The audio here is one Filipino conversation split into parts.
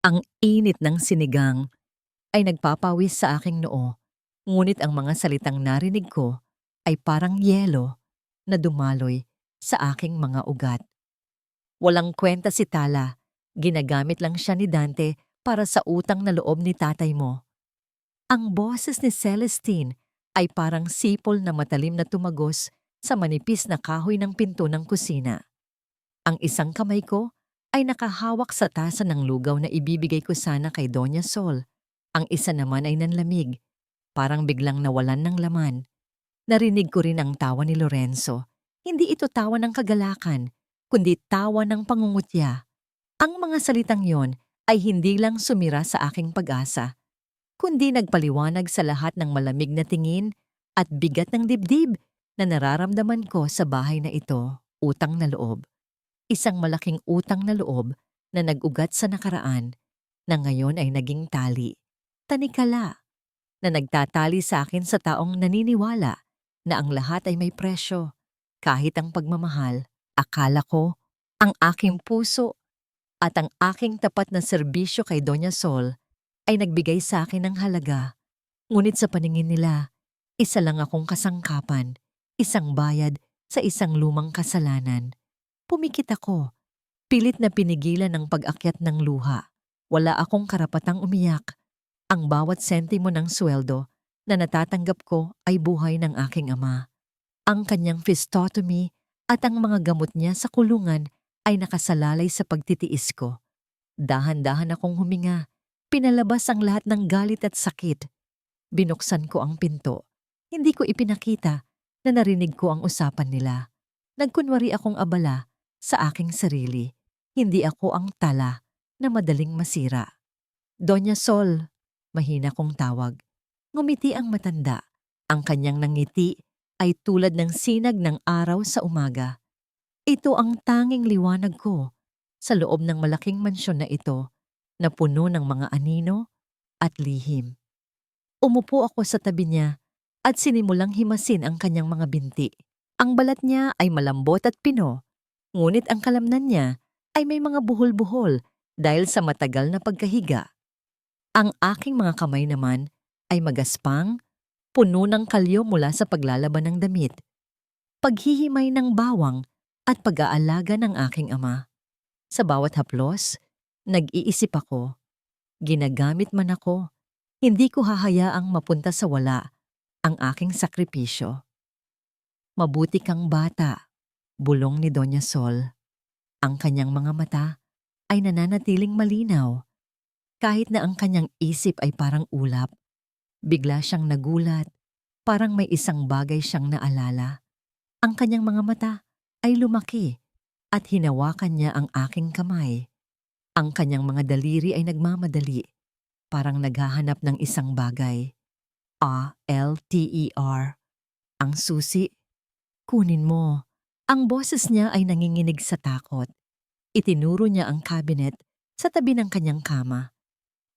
Ang init ng sinigang ay nagpapawis sa aking noo, ngunit ang mga salitang narinig ko ay parang yelo na dumaloy sa aking mga ugat. Walang kwenta si Tala, ginagamit lang siya ni Dante para sa utang na loob ni tatay mo. Ang boses ni Celestine ay parang sipol na matalim na tumagos sa manipis na kahoy ng pinto ng kusina. Ang isang kamay ko ay nakahawak sa tasa ng lugaw na ibibigay ko sana kay Doña Sol. Ang isa naman ay nanlamig, parang biglang nawalan ng laman. Narinig ko rin ang tawa ni Lorenzo. Hindi ito tawa ng kagalakan, kundi tawa ng pangungutya. Ang mga salitang yon ay hindi lang sumira sa aking pag-asa, kundi nagpaliwanag sa lahat ng malamig na tingin at bigat ng dibdib na nararamdaman ko sa bahay na ito, utang na loob. Isang malaking utang na loob na nag-ugat sa nakaraan na ngayon ay naging tali. Tanikala na nagtatali sa akin sa taong naniniwala na ang lahat ay may presyo. Kahit ang pagmamahal, akala ko, ang aking puso at ang aking tapat na serbisyo kay Doña Sol ay nagbigay sa akin ng halaga. Ngunit sa paningin nila, isa lang akong kasangkapan, isang bayad sa isang lumang kasalanan. Pumikit ako, pilit na pinigilan ang pag-akyat ng luha. Wala akong karapatang umiyak. Ang bawat sentimo ng sweldo na natatanggap ko ay buhay ng aking ama. Ang kanyang physiotomy at ang mga gamot niya sa kulungan ay nakasalalay sa pagtitiis ko. Dahan-dahan akong huminga. Pinalabas ang lahat ng galit at sakit. Binuksan ko ang pinto. Hindi ko ipinakita na narinig ko ang usapan nila. Nagkunwari akong abala sa aking sarili. Hindi ako ang tala na madaling masira. Doña Sol, mahina kong tawag. Ngumiti ang matanda. Ang kanyang nangiti ay tulad ng sinag ng araw sa umaga. Ito ang tanging liwanag ko sa loob ng malaking mansyon na ito na puno ng mga anino at lihim. Umupo ako sa tabi niya at sinimulang himasin ang kanyang mga binti. Ang balat niya ay malambot at pino, ngunit ang kalamnan niya ay may mga buhol-buhol dahil sa matagal na pagkahiga. Ang aking mga kamay naman ay magaspang, puno ng kalyo mula sa paglalaban ng damit, paghihimay ng bawang at pag-aalaga ng aking ama. Sa bawat haplos, nag-iisip ako, ginagamit man ako, hindi ko hahayaang mapunta sa wala ang aking sakripisyo. Mabuti kang bata, bulong ni Doña Sol. Ang kanyang mga mata ay nananatiling malinaw. Kahit na ang kanyang isip ay parang ulap, bigla siyang nagulat, parang may isang bagay siyang naalala. Ang kanyang mga mata ay lumaki at hinawakan niya ang aking kamay. Ang kanyang mga daliri ay nagmamadali, parang naghahanap ng isang bagay. ALTER. Ang susi. Kunin mo. Ang boses niya ay nanginginig sa takot. Itinuro niya ang cabinet sa tabi ng kanyang kama.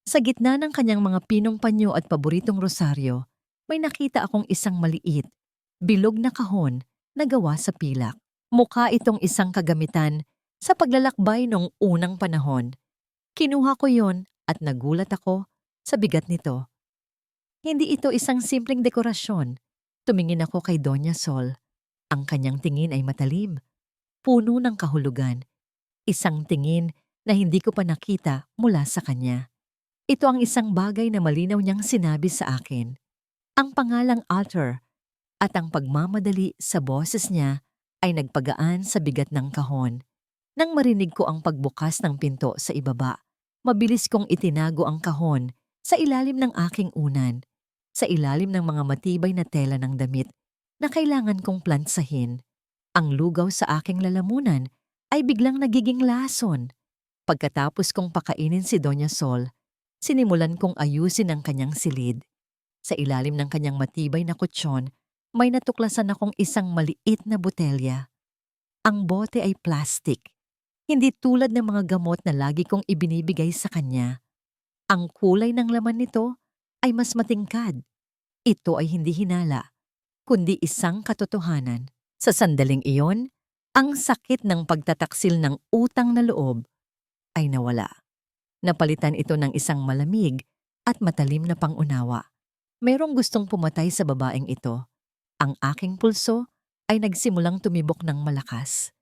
Sa gitna ng kanyang mga pinong panyo at paboritong rosaryo, may nakita akong isang maliit, bilog na kahon na gawa sa pilak. Mukha itong isang kagamitan sa paglalakbay noong unang panahon. Kinuha ko yon at nagulat ako sa bigat nito. Hindi ito isang simpleng dekorasyon. Tumingin ako kay Doña Sol. Ang kanyang tingin ay matalim, puno ng kahulugan. Isang tingin na hindi ko pa nakita mula sa kanya. Ito ang isang bagay na malinaw niyang sinabi sa akin. Ang pangalang Alter at ang pagmamadali sa boses niya ay nagpagaan sa bigat ng kahon. Nang marinig ko ang pagbukas ng pinto sa ibaba, mabilis kong itinago ang kahon sa ilalim ng aking unan, sa ilalim ng mga matibay na tela ng damit na kailangan kong plantsahin. Ang lugaw sa aking lalamunan ay biglang nagiging lason. Pagkatapos kong pakainin si Doña Sol, sinimulan kong ayusin ang kanyang silid. Sa ilalim ng kanyang matibay na kutsyon, may natuklasan akong isang maliit na botelya. Ang bote ay plastic, hindi tulad ng mga gamot na lagi kong ibinibigay sa kanya. Ang kulay ng laman nito ay mas matingkad. Ito ay hindi hinala, kundi isang katotohanan. Sa sandaling iyon, ang sakit ng pagtataksil ng utang na loob ay nawala. Napalitan ito ng isang malamig at matalim na pangunawa. Merong gustong pumatay sa babaeng ito. Ang aking pulso ay nagsimulang tumibok ng malakas.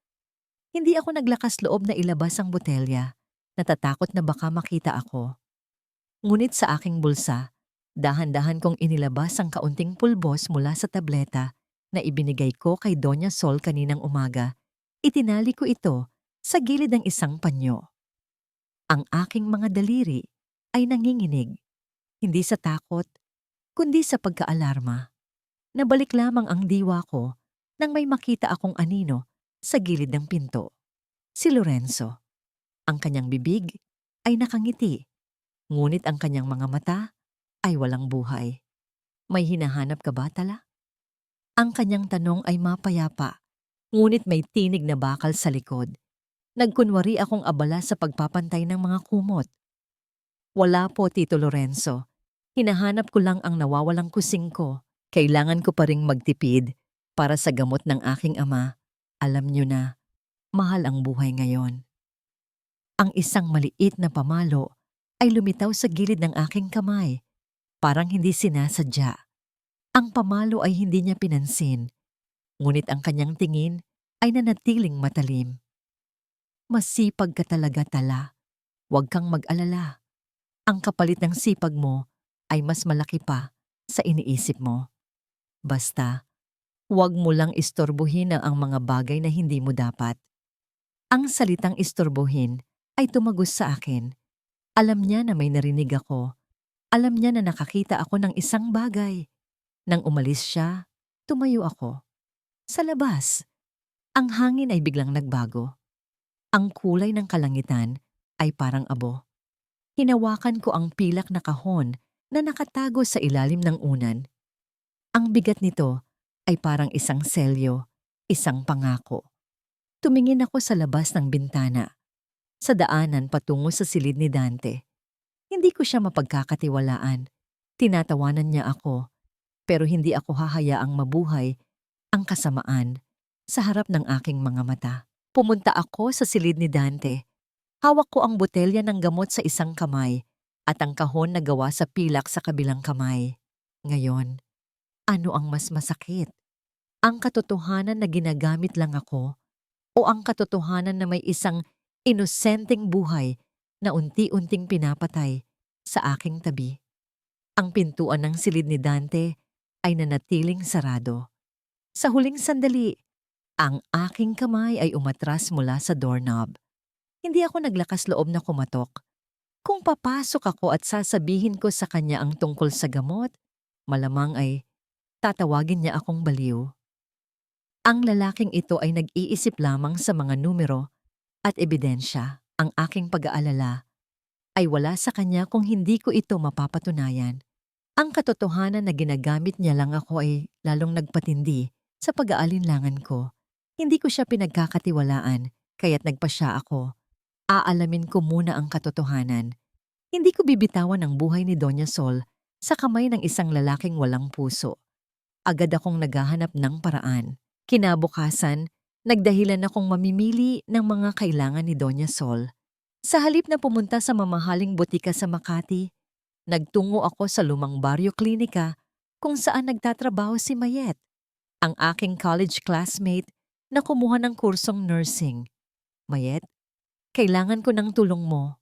Hindi ako naglakas loob na ilabas ang botelya. Natatakot na baka makita ako. Ngunit sa aking bulsa, dahan-dahan kong inilabas ang kaunting pulbos mula sa tableta na ibinigay ko kay Doña Sol kaninang umaga. Itinali ko ito sa gilid ng isang panyo. Ang aking mga daliri ay nanginginig, hindi sa takot, kundi sa pagkaalarma. Nabalik lamang ang diwa ko nang may makita akong anino sa gilid ng pinto. Si Lorenzo. Ang kanyang bibig ay nakangiti, ngunit ang kanyang mga mata ay walang buhay. May hinahanap ka ba, Tala? Ang kanyang tanong ay mapayapa, ngunit may tinig na bakal sa likod. Nagkunwari akong abala sa pagpapantay ng mga kumot. Wala po, Tito Lorenzo. Hinahanap ko lang ang nawawalang kusing ko. Kailangan ko pa ring magtipid para sa gamot ng aking ama. Alam niyo na, mahal ang buhay ngayon. Ang isang maliit na pamalo ay lumitaw sa gilid ng aking kamay, parang hindi sinasadya. Ang pamalo ay hindi niya pinansin, ngunit ang kanyang tingin ay nanatiling matalim. Masipag ka talaga, Tala. Huwag kang mag-alala. Ang kapalit ng sipag mo ay mas malaki pa sa iniisip mo. Basta, huwag mo lang istorbohin ang mga bagay na hindi mo dapat. Ang salitang istorbohin ay tumagos sa akin. Alam niya na may narinig ako. Alam niya na nakakita ako ng isang bagay. Nang umalis siya, tumayo ako. Sa labas, ang hangin ay biglang nagbago. Ang kulay ng kalangitan ay parang abo. Hinawakan ko ang pilak na kahon na nakatago sa ilalim ng unan. Ang bigat nito ay parang isang selyo, isang pangako. Tumingin ako sa labas ng bintana, sa daanan patungo sa silid ni Dante. Hindi ko siya mapagkakatiwalaan. Tinatawanan niya ako, pero hindi ako hahayaang mabuhay ang kasamaan sa harap ng aking mga mata. Pumunta ako sa silid ni Dante. Hawak ko ang botelya ng gamot sa isang kamay at ang kahon na gawa sa pilak sa kabilang kamay. Ngayon, ano ang mas masakit? Ang katotohanan na ginagamit lang ako o ang katotohanan na may isang inosenteng buhay na unti-unting pinapatay sa aking tabi? Ang pintuan ng silid ni Dante ay nanatiling sarado. Sa huling sandali, ang aking kamay ay umatras mula sa doorknob. Hindi ako naglakas loob na kumatok. Kung papasok ako at sasabihin ko sa kanya ang tungkol sa gamot, malamang ay tatawagin niya akong baliw. Ang lalaking ito ay nag-iisip lamang sa mga numero at ebidensya. Ang aking pag-aalala ay wala sa kanya kung hindi ko ito mapapatunayan. Ang katotohanan na ginagamit niya lang ako ay lalong nagpatindi sa pag-aalinlangan ko. Hindi ko siya pinagkakatiwalaan, kaya't nagpa siya ako. Aalamin ko muna ang katotohanan. Hindi ko bibitawan ang buhay ni Doña Sol sa kamay ng isang lalaking walang puso. Agad akong naghahanap ng paraan. Kinabukasan, nagdahilan akong mamimili ng mga kailangan ni Doña Sol. Sa halip na pumunta sa mamahaling butika sa Makati, nagtungo ako sa lumang baryo klinika kung saan nagtatrabaho si Mayet, ang aking college classmate na kumuha ng kursong nursing. Mayet, kailangan ko ng tulong mo,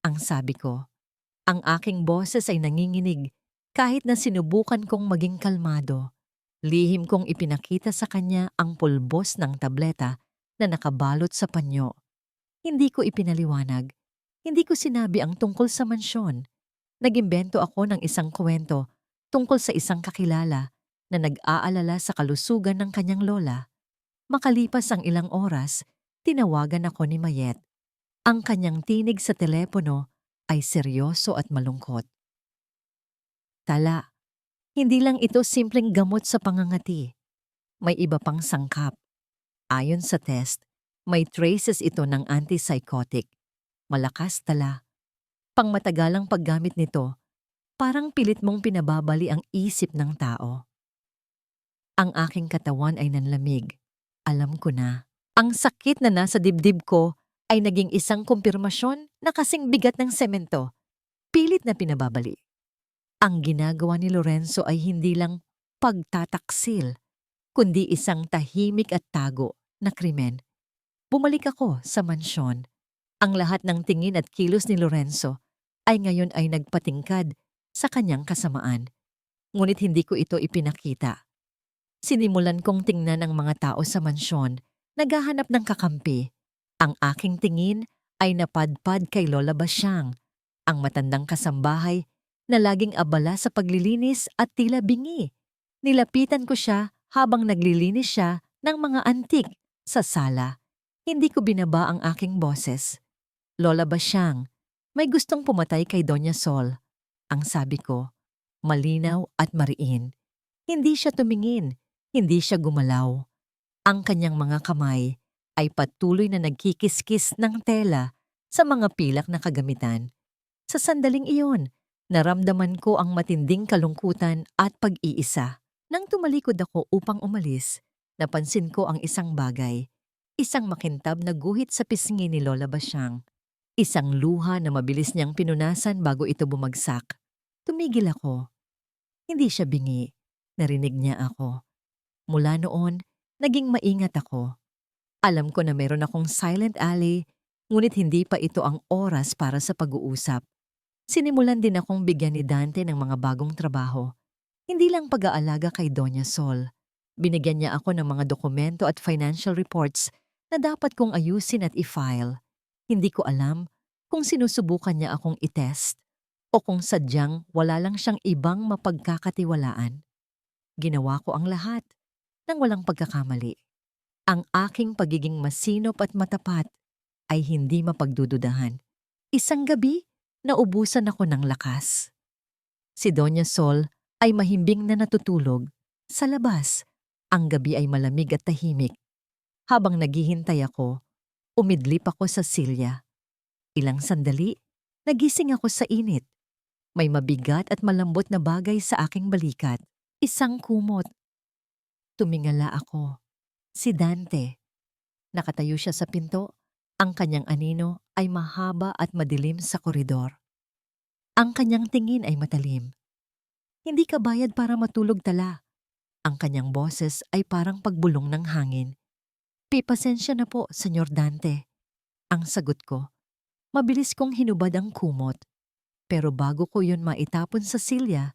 ang sabi ko. Ang aking boses ay nanginginig kahit na sinubukan kong maging kalmado. Lihim kong ipinakita sa kanya ang pulbos ng tableta na nakabalot sa panyo. Hindi ko ipinaliwanag. Hindi ko sinabi ang tungkol sa mansyon. Nag-imbento ako ng isang kwento tungkol sa isang kakilala na nag-aalala sa kalusugan ng kanyang lola. Makalipas ang ilang oras, tinawagan ako ni Mayet. Ang kanyang tinig sa telepono ay seryoso at malungkot. Tala, hindi lang ito simpleng gamot sa pangangati. May iba pang sangkap. Ayon sa test, may traces ito ng antipsychotic. Malakas, Tala. Pangmatagalang paggamit nito, parang pilit mong pinababali ang isip ng tao. Ang aking katawan ay nanlamig. Alam ko na. Ang sakit na nasa dibdib ko ay naging isang kumpirmasyon na kasing bigat ng semento, pilit na pinababali. Ang ginagawa ni Lorenzo ay hindi lang pagtataksil, kundi isang tahimik at tago na krimen. Bumalik ako sa mansyon. Ang lahat ng tingin at kilos ni Lorenzo ay ngayon ay nagpatingkad sa kanyang kasamaan. Ngunit hindi ko ito ipinakita. Sinimulan kong tingnan ang mga tao sa mansyon, naghahanap ng kakampi. Ang aking tingin ay napadpad kay Lola Basyang, ang matandang kasambahay na laging abala sa paglilinis at tila bingi. Nilapitan ko siya habang naglilinis siya ng mga antik sa sala. Hindi ko binaba ang aking boses. Lola Basyang, may gustong pumatay kay Doña Sol. Ang sabi ko, malinaw at mariin. Hindi siya tumingin, hindi siya gumalaw. Ang kanyang mga kamay ay patuloy na nagkikiskis ng tela sa mga pilak na kagamitan. Sa sandaling iyon, naramdaman ko ang matinding kalungkutan at pag-iisa. Nang tumalikod ako upang umalis, napansin ko ang isang bagay. Isang makintab na guhit sa pisngi ni Lola Basyang. Isang luha na mabilis niyang pinunasan bago ito bumagsak. Tumigil ako. Hindi siya bingi. Narinig niya ako. Mula noon, naging maingat ako. Alam ko na meron akong silent alley, ngunit hindi pa ito ang oras para sa pag-uusap. Sinimulan din akong bigyan ni Dante ng mga bagong trabaho. Hindi lang pag-aalaga kay Doña Sol. Binigyan niya ako ng mga dokumento at financial reports na dapat kong ayusin at i-file. Hindi ko alam kung sinusubukan niya akong i-test o kung sadyang wala lang siyang ibang mapagkakatiwalaan. Ginawa ko ang lahat nang walang pagkakamali. Ang aking pagiging masinop at matapat ay hindi mapagdududahan. Isang gabi, naubusan ako ng lakas. Si Doña Sol ay mahimbing na natutulog. Sa labas, ang gabi ay malamig at tahimik. Habang naghihintay ako, umidlip ako sa silya. Ilang sandali, nagising ako sa init. May mabigat at malambot na bagay sa aking balikat. Isang kumot. Tumingala ako. Si Dante. Nakatayo siya sa pinto. Ang kanyang anino ay mahaba at madilim sa koridor. Ang kanyang tingin ay matalim. Hindi ka bayad para matulog tala. Ang kanyang boses ay parang pagbulong ng hangin. Pasensya na po, Senyor Dante. Ang sagot ko. Mabilis kong hinubad ang kumot. Pero bago ko yun maitapon sa silya,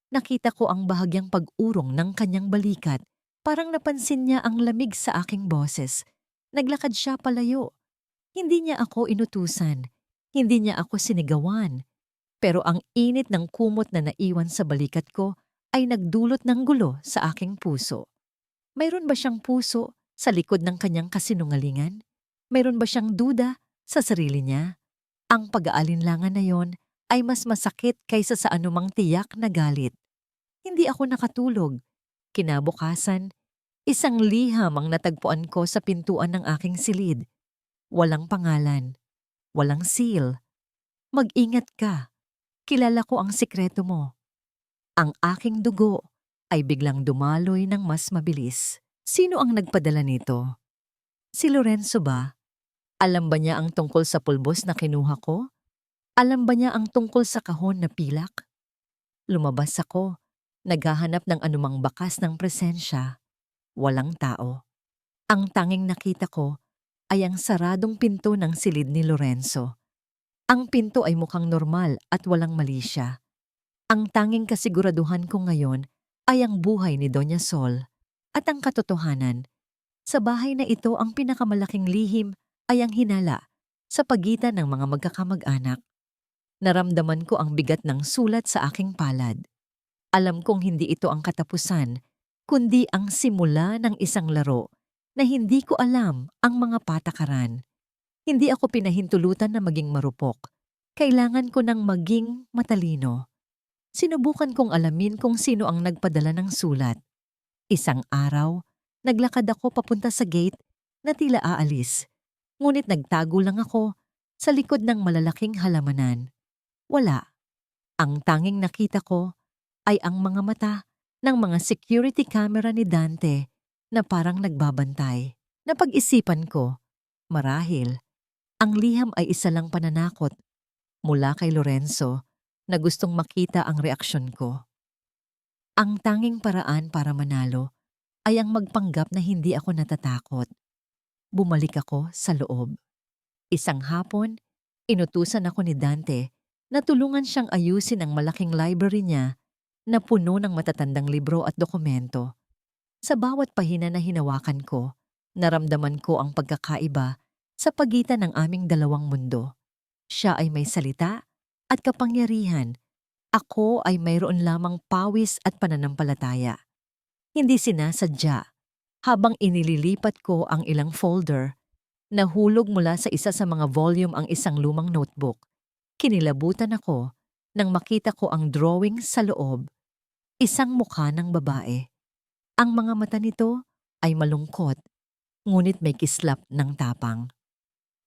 nakita ko ang bahagyang pag-urong ng kanyang balikat. Parang napansin niya ang lamig sa aking boses. Naglakad siya palayo. Hindi niya ako inutusan. Hindi niya ako sinigawan. Pero ang init ng kumot na naiwan sa balikat ko ay nagdulot ng gulo sa aking puso. Mayroon ba siyang puso sa likod ng kanyang kasinungalingan? Mayroon ba siyang duda sa sarili niya? Ang pag-aalinlangan na yon ay mas masakit kaysa sa anumang tiyak na galit. Hindi ako nakatulog. Kinabukasan, isang liham ang natagpuan ko sa pintuan ng aking silid. Walang pangalan. Walang seal. Mag-ingat ka. Kilala ko ang sikreto mo. Ang aking dugo ay biglang dumaloy ng mas mabilis. Sino ang nagpadala nito? Si Lorenzo ba? Alam ba niya ang tungkol sa pulbos na kinuha ko? Alam ba niya ang tungkol sa kahon na pilak? Lumabas ako, naghahanap ng anumang bakas ng presensya. Walang tao. Ang tanging nakita ko ay ang saradong pinto ng silid ni Lorenzo. Ang pinto ay mukhang normal at walang mali siya. Ang tanging kasiguraduhan ko ngayon ay ang buhay ni Doña Sol at ang katotohanan. Sa bahay na ito ang pinakamalaking lihim ay ang hinala sa pagitan ng mga magkakamag-anak. Naramdaman ko ang bigat ng sulat sa aking palad. Alam kong hindi ito ang katapusan, kundi ang simula ng isang laro na hindi ko alam ang mga patakaran. Hindi ako pinahintulutan na maging marupok. Kailangan ko ng maging matalino. Sinubukan kong alamin kung sino ang nagpadala ng sulat. Isang araw, naglakad ako papunta sa gate na tila aalis. Ngunit nagtago lang ako sa likod ng malalaking halamanan. Wala. Ang tanging nakita ko ay ang mga mata ng mga security camera ni Dante na parang nagbabantay. Napag-isipan ko, marahil, Ang liham ay isa lang pananakot mula kay Lorenzo na gustong makita ang reaksyon ko. Ang tanging paraan para manalo ay ang magpanggap na hindi ako natatakot. Bumalik ako sa loob. Isang hapon, inutusan ako ni Dante na tulungan siyang ayusin ang malaking library niya na puno ng matatandang libro at dokumento. Sa bawat pahina na hinawakan ko, naramdaman ko ang pagkakaiba sa pagitan ng aming dalawang mundo. Siya ay may salita at kapangyarihan. Ako ay mayroon lamang pawis at pananampalataya. Hindi sinasadya. Habang inililipat ko ang ilang folder, nahulog mula sa isa sa mga volume ang isang lumang notebook. Kinilabutan ako nang makita ko ang drawing sa loob. Isang mukha ng babae. Ang mga mata nito ay malungkot, ngunit may kislap ng tapang.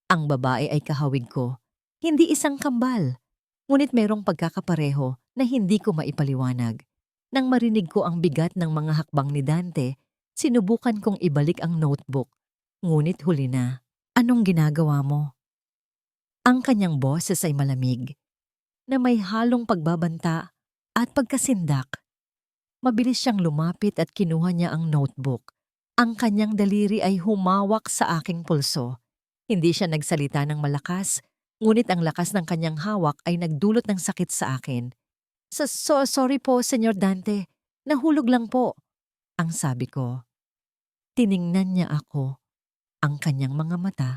Ang babae ay kahawig ko, hindi isang kambal, ngunit mayroong pagkakapareho na hindi ko maipaliwanag. Nang marinig ko ang bigat ng mga hakbang ni Dante, sinubukan kong ibalik ang notebook, ngunit huli na. Anong ginagawa mo? Ang kanyang boses ay malamig, na may halong pagbabanta at pagkasindak. Mabilis siyang lumapit at kinuha niya ang notebook. Ang kanyang daliri ay humawak sa aking pulso. Hindi siya nagsalita ng malakas, ngunit ang lakas ng kanyang hawak ay nagdulot ng sakit sa akin. Sorry po, Senyor Dante. Nahulog lang po, ang sabi ko. Tiningnan niya ako. Ang kanyang mga mata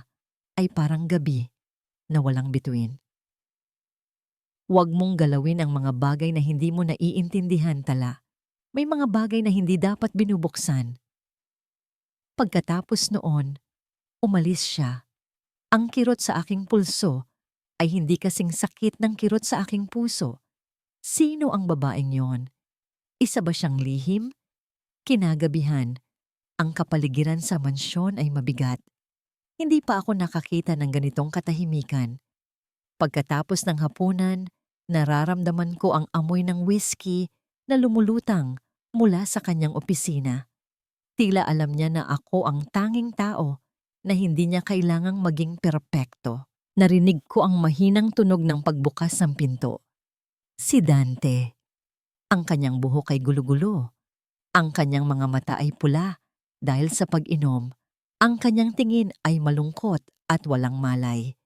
ay parang gabi na walang bituin. Huwag mong galawin ang mga bagay na hindi mo naiintindihan, Tala. May mga bagay na hindi dapat binubuksan. Pagkatapos noon, umalis siya. Ang kirot sa aking pulso ay hindi kasing sakit ng kirot sa aking puso. Sino ang babaeng yon? Isa ba siyang lihim? Kinagabihan, ang kapaligiran sa mansyon ay mabigat. Hindi pa ako nakakita ng ganitong katahimikan. Pagkatapos ng hapunan, nararamdaman ko ang amoy ng whiskey na lumulutang mula sa kanyang opisina. Tila alam niya na ako ang tanging tao na hindi niya kailangang maging perpekto. Narinig ko ang mahinang tunog ng pagbukas ng pinto. Si Dante. Ang kanyang buhok ay gulo-gulo. Ang kanyang mga mata ay pula dahil sa pag-inom. Ang kanyang tingin ay malungkot at walang malay.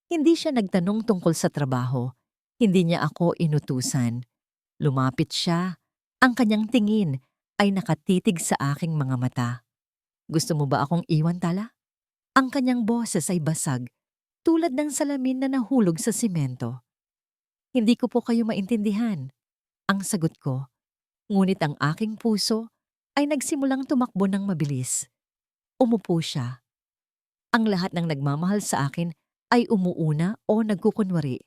Hindi siya nagtanong tungkol sa trabaho. Hindi niya ako inutusan. Lumapit siya. Ang kanyang tingin ay nakatitig sa aking mga mata. Gusto mo ba akong iwan, Tala? Ang kanyang boses ay basag, tulad ng salamin na nahulog sa simento. Hindi ko po kayo maintindihan, ang sagot ko. Ngunit ang aking puso ay nagsimulang tumakbo ng mabilis. Umupo siya. Ang lahat ng nagmamahal sa akin ay umuuna o nagkukunwari.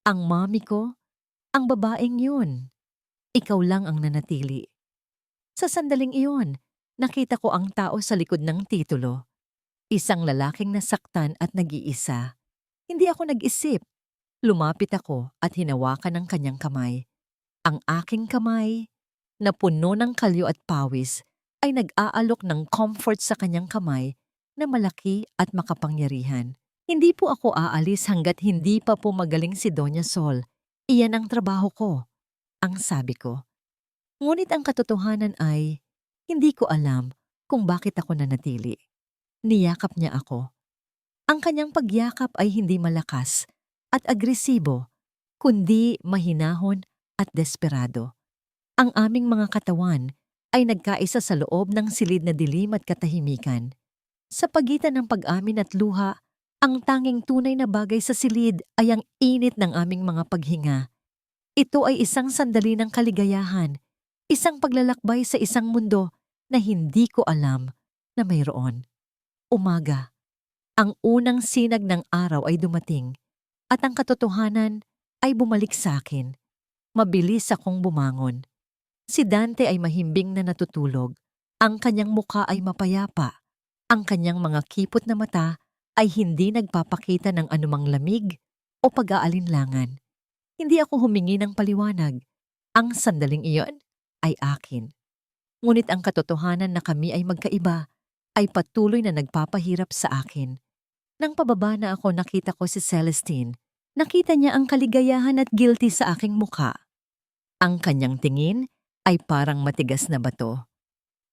Ang mami ko, ang babaeng yun. Ikaw lang ang nanatili. Sa sandaling iyon, nakita ko ang tao sa likod ng titulo. Isang lalaking nasaktan at nag-iisa. Hindi ako nag-isip. Lumapit ako at hinawakan ang kanyang kamay. Ang aking kamay, na puno ng kalyo at pawis, ay nag-aalok ng comfort sa kanyang kamay na malaki at makapangyarihan. Hindi po ako aalis hanggat hindi pa po magaling si Doña Sol. Iyan ang trabaho ko, ang sabi ko. Ngunit ang katotohanan ay, hindi ko alam kung bakit ako nanatili. Niyakap niya ako. Ang kanyang pagyakap ay hindi malakas at agresibo, kundi mahinahon at desperado. Ang aming mga katawan ay nagkaisa sa loob ng silid na dilim at katahimikan. Sa pagitan ng pag-amin at luha, ang tanging tunay na bagay sa silid ay ang init ng aming mga paghinga. Ito ay isang sandali ng kaligayahan, isang paglalakbay sa isang mundo na hindi ko alam na mayroon. Umaga. Ang unang sinag ng araw ay dumating at ang katotohanan ay bumalik sa akin. Mabilis akong bumangon. Si Dante ay mahimbing na natutulog. Ang kanyang mukha ay mapayapa. Ang kanyang mga kipot na mata ay hindi nagpapakita ng anumang lamig o pag-aalinlangan. Hindi ako humingi ng paliwanag. Ang sandaling iyon ay akin. Ngunit ang katotohanan na kami ay magkaiba ay patuloy na nagpapahirap sa akin. Nang pababa na ako nakita ko si Celestine. Nakita niya ang kaligayahan at guilty sa aking mukha. Ang kanyang tingin ay parang matigas na bato.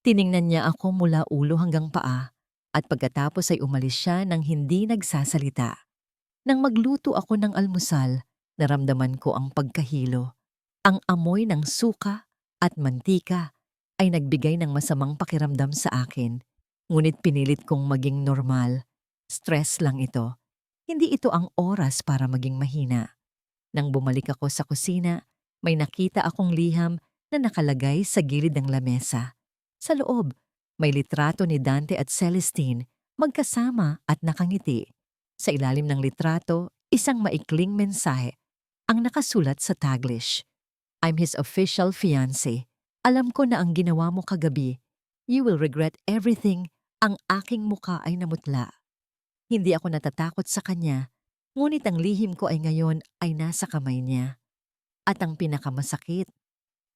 Tiningnan niya ako mula ulo hanggang paa at pagkatapos ay umalis siya nang hindi nagsasalita. Nang magluto ako ng almusal, naramdaman ko ang pagkahilo. Ang amoy ng suka at mantika ay nagbigay ng masamang pakiramdam sa akin. Ngunit pinilit kong maging normal. Stress lang ito. Hindi ito ang oras para maging mahina. Nang bumalik ako sa kusina, may nakita akong liham na nakalagay sa gilid ng lamesa. Sa loob, may litrato ni Dante at Celestine magkasama at nakangiti. Sa ilalim ng litrato, isang maikling mensahe ang nakasulat sa Taglish. I'm his official fiancé. Alam ko na ang ginawa mo kagabi. You will regret everything. Ang aking muka ay namutla. Hindi ako natatakot sa kanya, ngunit ang lihim ko ay ngayon ay nasa kamay niya. At ang pinakamasakit,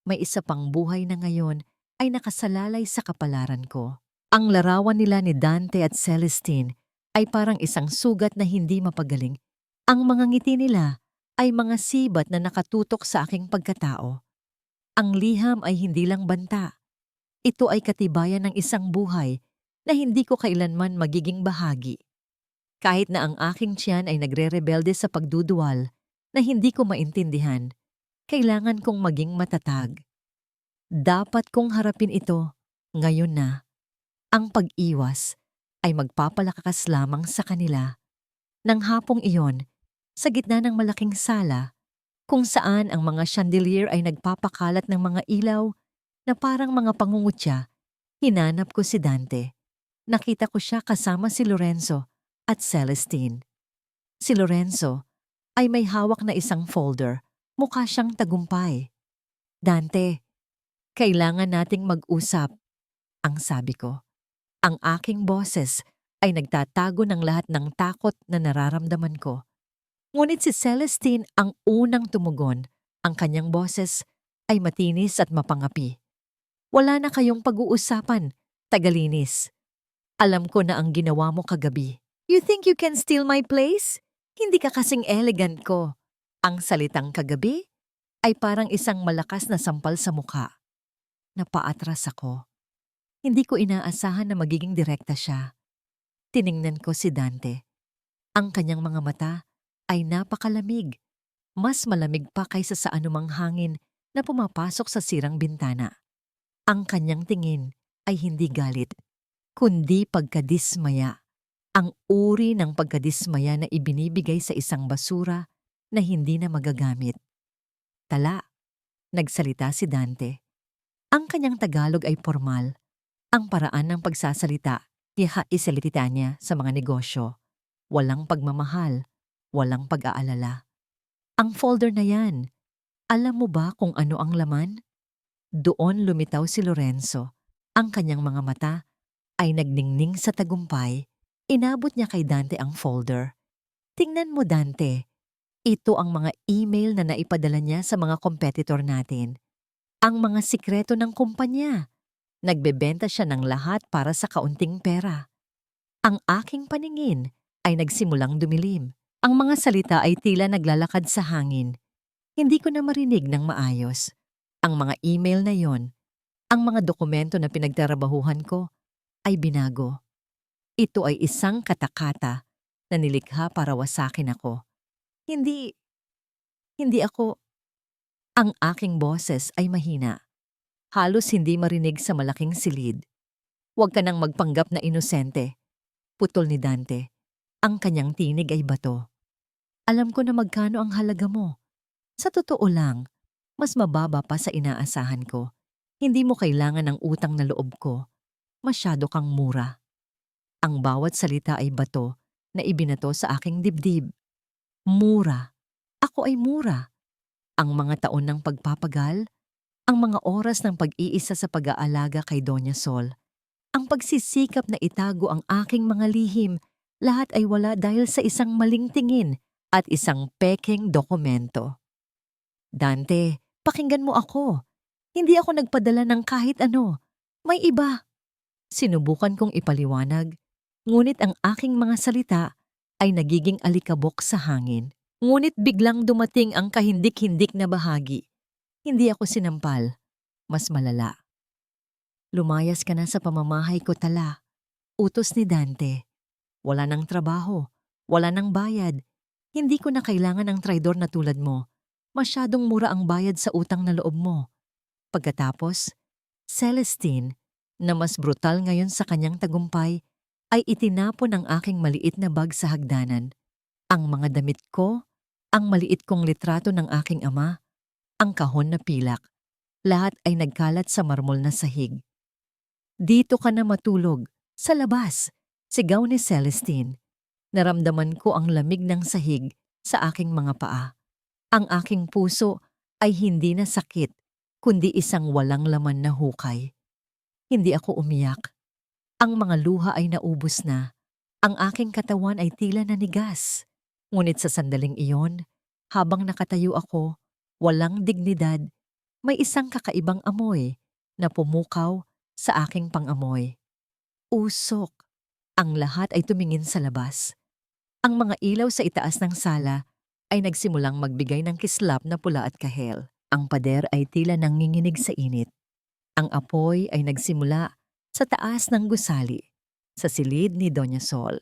may isa pang buhay na ngayon ay nakasalalay sa kapalaran ko. Ang larawan nila ni Dante at Celestine ay parang isang sugat na hindi mapagaling. Ang mga ngiti nila ay mga sibat na nakatutok sa aking pagkatao. Ang liham ay hindi lang banta. Ito ay katibayan ng isang buhay na hindi ko kailanman magiging bahagi. Kahit na ang aking tiyan ay nagre-rebelde sa pagduduwal na hindi ko maintindihan, kailangan kong maging matatag. Dapat kong harapin ito ngayon na. Ang pag-iwas ay magpapalakas lamang sa kanila. Nang hapong iyon, sa gitna ng malaking sala, kung saan ang mga chandelier ay nagpapakalat ng mga ilaw na parang mga pangungutya, hinanap ko si Dante. Nakita ko siya kasama si Lorenzo at Celestine. Si Lorenzo ay may hawak na isang folder, mukha siyang tagumpay. Dante, kailangan nating mag-usap, ang sabi ko. Ang aking boses ay nagtatago ng lahat ng takot na nararamdaman ko. Ngunit si Celestine ang unang tumugon. Ang kanyang boses ay matinis at mapangapi. Wala na kayong pag-uusapan, tagalinis. Alam ko na ang ginawa mo kagabi. You think you can steal my place? Hindi ka kasing elegant ko. Ang salitang kagabi ay parang isang malakas na sampal sa mukha. Napaatras ako. Hindi ko inaasahan na magiging direkta siya. Tiningnan ko si Dante. Ang kanyang mga mata ay napakalamig. Mas malamig pa kaysa sa anumang hangin na pumapasok sa sirang bintana. Ang kanyang tingin ay hindi galit, kundi pagkadismaya. Ang uri ng pagkadismaya na ibinibigay sa isang basura na hindi na magagamit. Tala, nagsalita si Dante. Ang kanyang Tagalog ay formal. Ang paraan ng pagsasalita, isalita niya sa mga negosyo. Walang pagmamahal, walang pag-aalala. Ang folder na yan, alam mo ba kung ano ang laman? Doon lumitaw si Lorenzo. Ang kanyang mga mata ay nagningning sa tagumpay. Inabot niya kay Dante ang folder. Tingnan mo, Dante. Ito ang mga email na naipadala niya sa mga competitor natin. Ang mga sikreto ng kumpanya. Nagbebenta siya ng lahat para sa kaunting pera. Ang aking paningin ay nagsimulang dumilim. Ang mga salita ay tila naglalakad sa hangin. Hindi ko na marinig ng maayos. Ang mga email na yon, ang mga dokumento na pinagtrabahuhan ko, ay binago. Ito ay isang katakata na nilikha para wasakin ako. Hindi ako. Ang aking boses ay mahina. Halos hindi marinig sa malaking silid. Huwag ka nang magpanggap na inosente. Putol ni Dante. Ang kanyang tinig ay bato. Alam ko na magkano ang halaga mo. Sa totoo lang, mas mababa pa sa inaasahan ko. Hindi mo kailangan ng utang na loob ko. Masyado kang mura. Ang bawat salita ay bato na ibinato sa aking dibdib. Mura. Ako ay mura. Ang mga taon ng pagpapagal, ang mga oras ng pag-iisa sa pag-aalaga kay Doña Sol, ang pagsisikap na itago ang aking mga lihim, lahat ay wala dahil sa isang maling tingin at isang pekeng dokumento. Dante, pakinggan mo ako. Hindi ako nagpadala ng kahit ano. May iba. Sinubukan kong ipaliwanag, ngunit ang aking mga salita ay nagiging alikabok sa hangin. Ngunit biglang dumating ang kahindik-hindik na bahagi. Hindi ako sinampal, mas malala. Lumayas ka na sa pamamahay ko, tala. Utos ni Dante. Wala ng trabaho, wala ng bayad. Hindi ko na kailangan ng traidor na tulad mo. Masyadong mura ang bayad sa utang na loob mo. Pagkatapos, Celestine, na mas brutal ngayon sa kanyang tagumpay, ay itinapon ang aking maliit na bag sa hagdanan. Ang mga damit ko, ang maliit kong litrato ng aking ama, ang kahon na pilak, lahat ay nagkalat sa marmol na sahig. Dito ka na matulog, sa labas, sigaw ni Celestine. Naramdaman ko ang lamig ng sahig sa aking mga paa. Ang aking puso ay hindi na sakit, kundi isang walang laman na hukay. Hindi ako umiyak. Ang mga luha ay naubos na. Ang aking katawan ay tila nanigas. Ngunit sa sandaling iyon, habang nakatayo ako, walang dignidad, may isang kakaibang amoy na pumukaw sa aking pangamoy. Usok. Ang lahat ay tumingin sa labas. Ang mga ilaw sa itaas ng sala ay nagsimulang magbigay ng kislap na pula at kahel. Ang pader ay tila nanginginig sa init. Ang apoy ay nagsimula sa taas ng gusali, sa silid ni Doña Sol.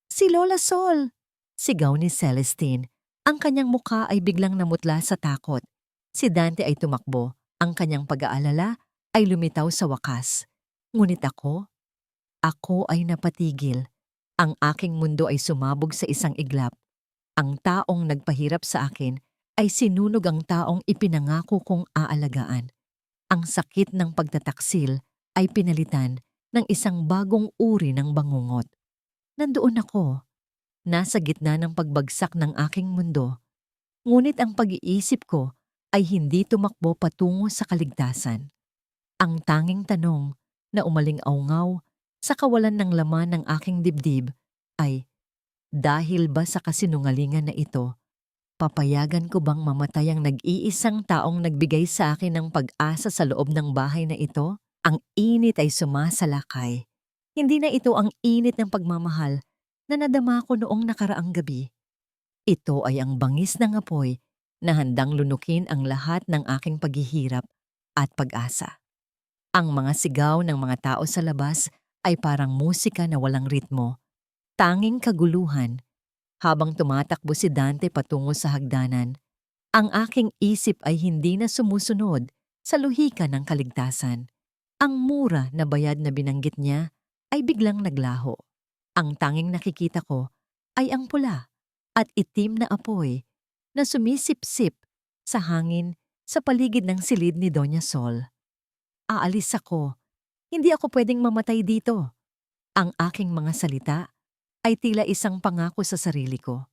Si Lola Sol! Sigaw ni Celestine. Ang kanyang mukha ay biglang namutla sa takot. Si Dante ay tumakbo. Ang kanyang pag-aalala ay lumitaw sa wakas. Ngunit ako ay napatigil. Ang aking mundo ay sumabog sa isang iglap. Ang taong nagpahirap sa akin ay sinunog ang taong ipinangako kong aalagaan. Ang sakit ng pagtataksil ay pinalitan ng isang bagong uri ng bangungot. Nandoon ako, nasa gitna ng pagbagsak ng aking mundo. Ngunit ang pag-iisip ko ay hindi tumakbo patungo sa kaligtasan. Ang tanging tanong na umaling-aungaw sa kawalan ng laman ng aking dibdib ay, dahil ba sa kasinungalingan na ito, papayagan ko bang mamatay ang nag-iisang taong nagbigay sa akin ng pag-asa sa loob ng bahay na ito? Ang init ay sumasalakay. Hindi na ito ang init ng pagmamahal na nadama ko noong nakaraang gabi. Ito ay ang bangis ng apoy na handang lunukin ang lahat ng aking paghihirap at pag-asa. Ang mga sigaw ng mga tao sa labas ay parang musika na walang ritmo, tanging kaguluhan. Habang tumatakbo si Dante patungo sa hagdanan, ang aking isip ay hindi na sumusunod sa luhika ng kaligtasan. Ang mura na bayad na binanggit niya ay biglang naglaho. Ang tanging nakikita ko ay ang pula at itim na apoy na sumisipsip sa hangin sa paligid ng silid ni Doña Sol. Aalis ako. Hindi ako pwedeng mamatay dito. Ang aking mga salita ay tila isang pangako sa sarili ko.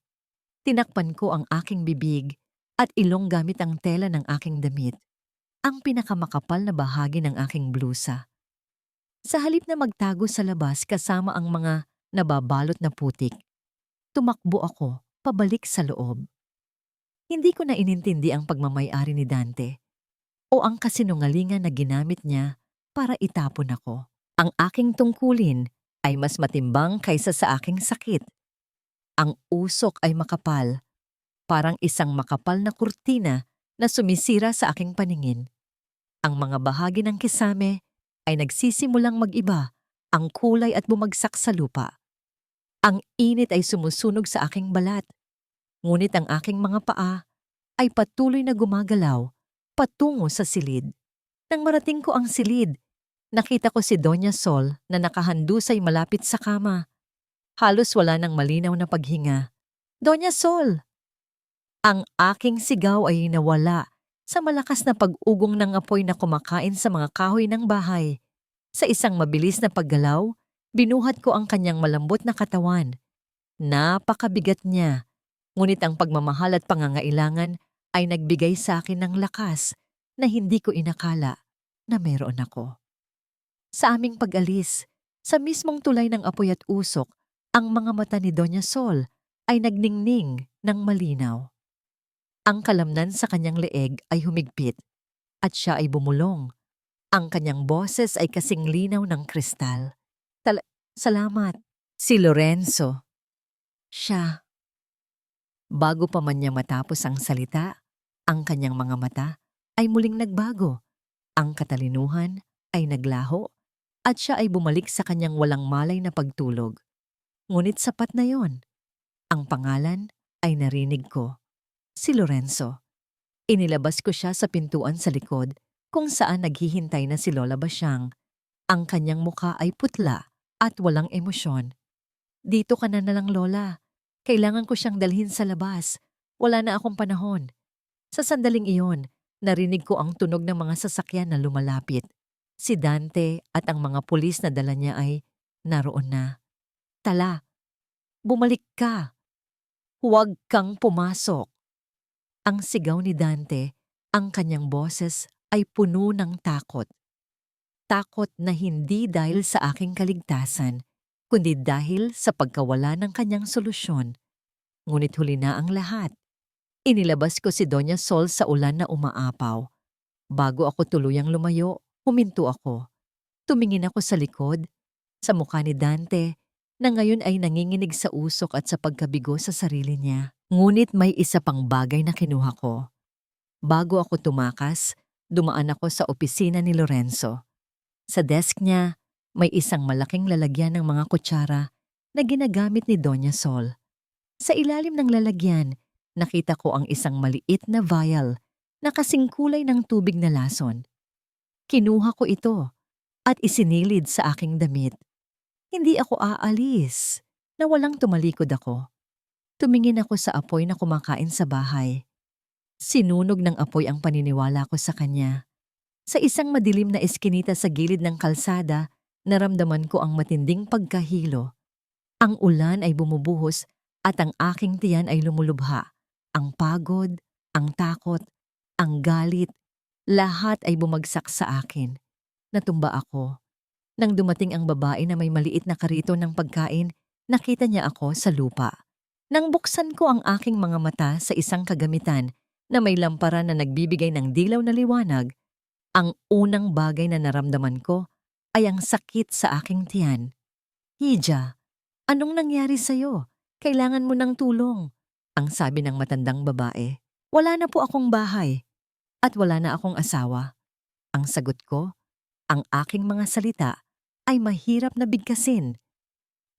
Tinakpan ko ang aking bibig at ilong gamit ang tela ng aking damit, ang pinakamakapal na bahagi ng aking blusa. Sa halip na magtago sa labas kasama ang mga nababalot na putik, tumakbo ako pabalik sa loob. Hindi ko na inintindi ang pagmamay-ari ni Dante o ang kasinungalingan na ginamit niya para itapon ako. Ang aking tungkulin ay mas matimbang kaysa sa aking sakit. Ang usok ay makapal, parang isang makapal na kurtina na sumisira sa aking paningin. Ang mga bahagi ng kisame ay nagsisimulang mag-iba, ang kulay at bumagsak sa lupa. Ang init ay sumusunog sa aking balat, ngunit ang aking mga paa ay patuloy na gumagalaw patungo sa silid. Nang marating ko ang silid, nakita ko si Doña Sol na nakahandusay malapit sa kama. Halos wala ng malinaw na paghinga. Doña Sol! Ang aking sigaw ay nawala sa malakas na pag-ugong ng apoy na kumakain sa mga kahoy ng bahay. Sa isang mabilis na paggalaw, binuhat ko ang kanyang malambot na katawan. Napakabigat niya, ngunit ang pagmamahal at pangangailangan ay nagbigay sa akin ng lakas na hindi ko inakala na meron ako. Sa aming pag-alis, sa mismong tulay ng apoy at usok, ang mga mata ni Doña Sol ay nagningning ng malinaw. Ang kalamnan sa kanyang leeg ay humigpit at siya ay bumulong. Ang kanyang boses ay kasing linaw ng kristal. Salamat. Si Lorenzo. Siya. Bago pa man niya matapos ang salita, ang kanyang mga mata ay muling nagbago. Ang katalinuhan ay naglaho at siya ay bumalik sa kanyang walang malay na pagtulog. Ngunit sapat na yon. Ang pangalan ay narinig ko. Si Lorenzo. Inilabas ko siya sa pintuan sa likod kung saan naghihintay na si Lola Basyang. Ang kanyang muka ay putla at walang emosyon. Dito ka na lang, Lola. Kailangan ko siyang dalhin sa labas. Wala na akong panahon. Sa sandaling iyon, narinig ko ang tunog ng mga sasakyan na lumalapit. Si Dante at ang mga pulis na dala niya ay naroon na. Tala, bumalik ka. Huwag kang pumasok. Ang sigaw ni Dante, ang kanyang boses ay puno ng takot. Takot na hindi dahil sa aking kaligtasan, kundi dahil sa pagkawala ng kanyang solusyon. Ngunit huli na ang lahat. Inilabas ko si Doña Sol sa ulan na umaapaw. Bago ako tuluyang lumayo, huminto ako. Tumingin ako sa likod, sa mukha ni Dante, na ngayon ay nanginginig sa usok at sa pagkabigo sa sarili niya. Ngunit may isa pang bagay na kinuha ko. Bago ako tumakas, dumaan ako sa opisina ni Lorenzo. Sa desk niya, may isang malaking lalagyan ng mga kutsara na ginagamit ni Doña Sol. Sa ilalim ng lalagyan, nakita ko ang isang maliit na vial na kasing kulay ng tubig na lason. Kinuha ko ito at isinilid sa aking damit. Hindi ako aalis na walang tumalikod ako. Tumingin ako sa apoy na kumakain sa bahay. Sinunog ng apoy ang paniniwala ko sa kanya. Sa isang madilim na eskinita sa gilid ng kalsada, naramdaman ko ang matinding pagkahilo. Ang ulan ay bumubuhos at ang aking tiyan ay lumulubha. Ang pagod, ang takot, ang galit, lahat ay bumagsak sa akin. Natumba ako. Nang dumating ang babae na may maliit na karito ng pagkain, nakita niya ako sa lupa. Nang buksan ko ang aking mga mata sa isang kagamitan na may lampara na nagbibigay ng dilaw na liwanag, ang unang bagay na naramdaman ko ay ang sakit sa aking tiyan. Hija, anong nangyari sa'yo? Kailangan mo ng tulong. Ang sabi ng matandang babae, wala na po akong bahay at wala na akong asawa. Ang sagot ko, ang aking mga salita ay mahirap na bigkasin.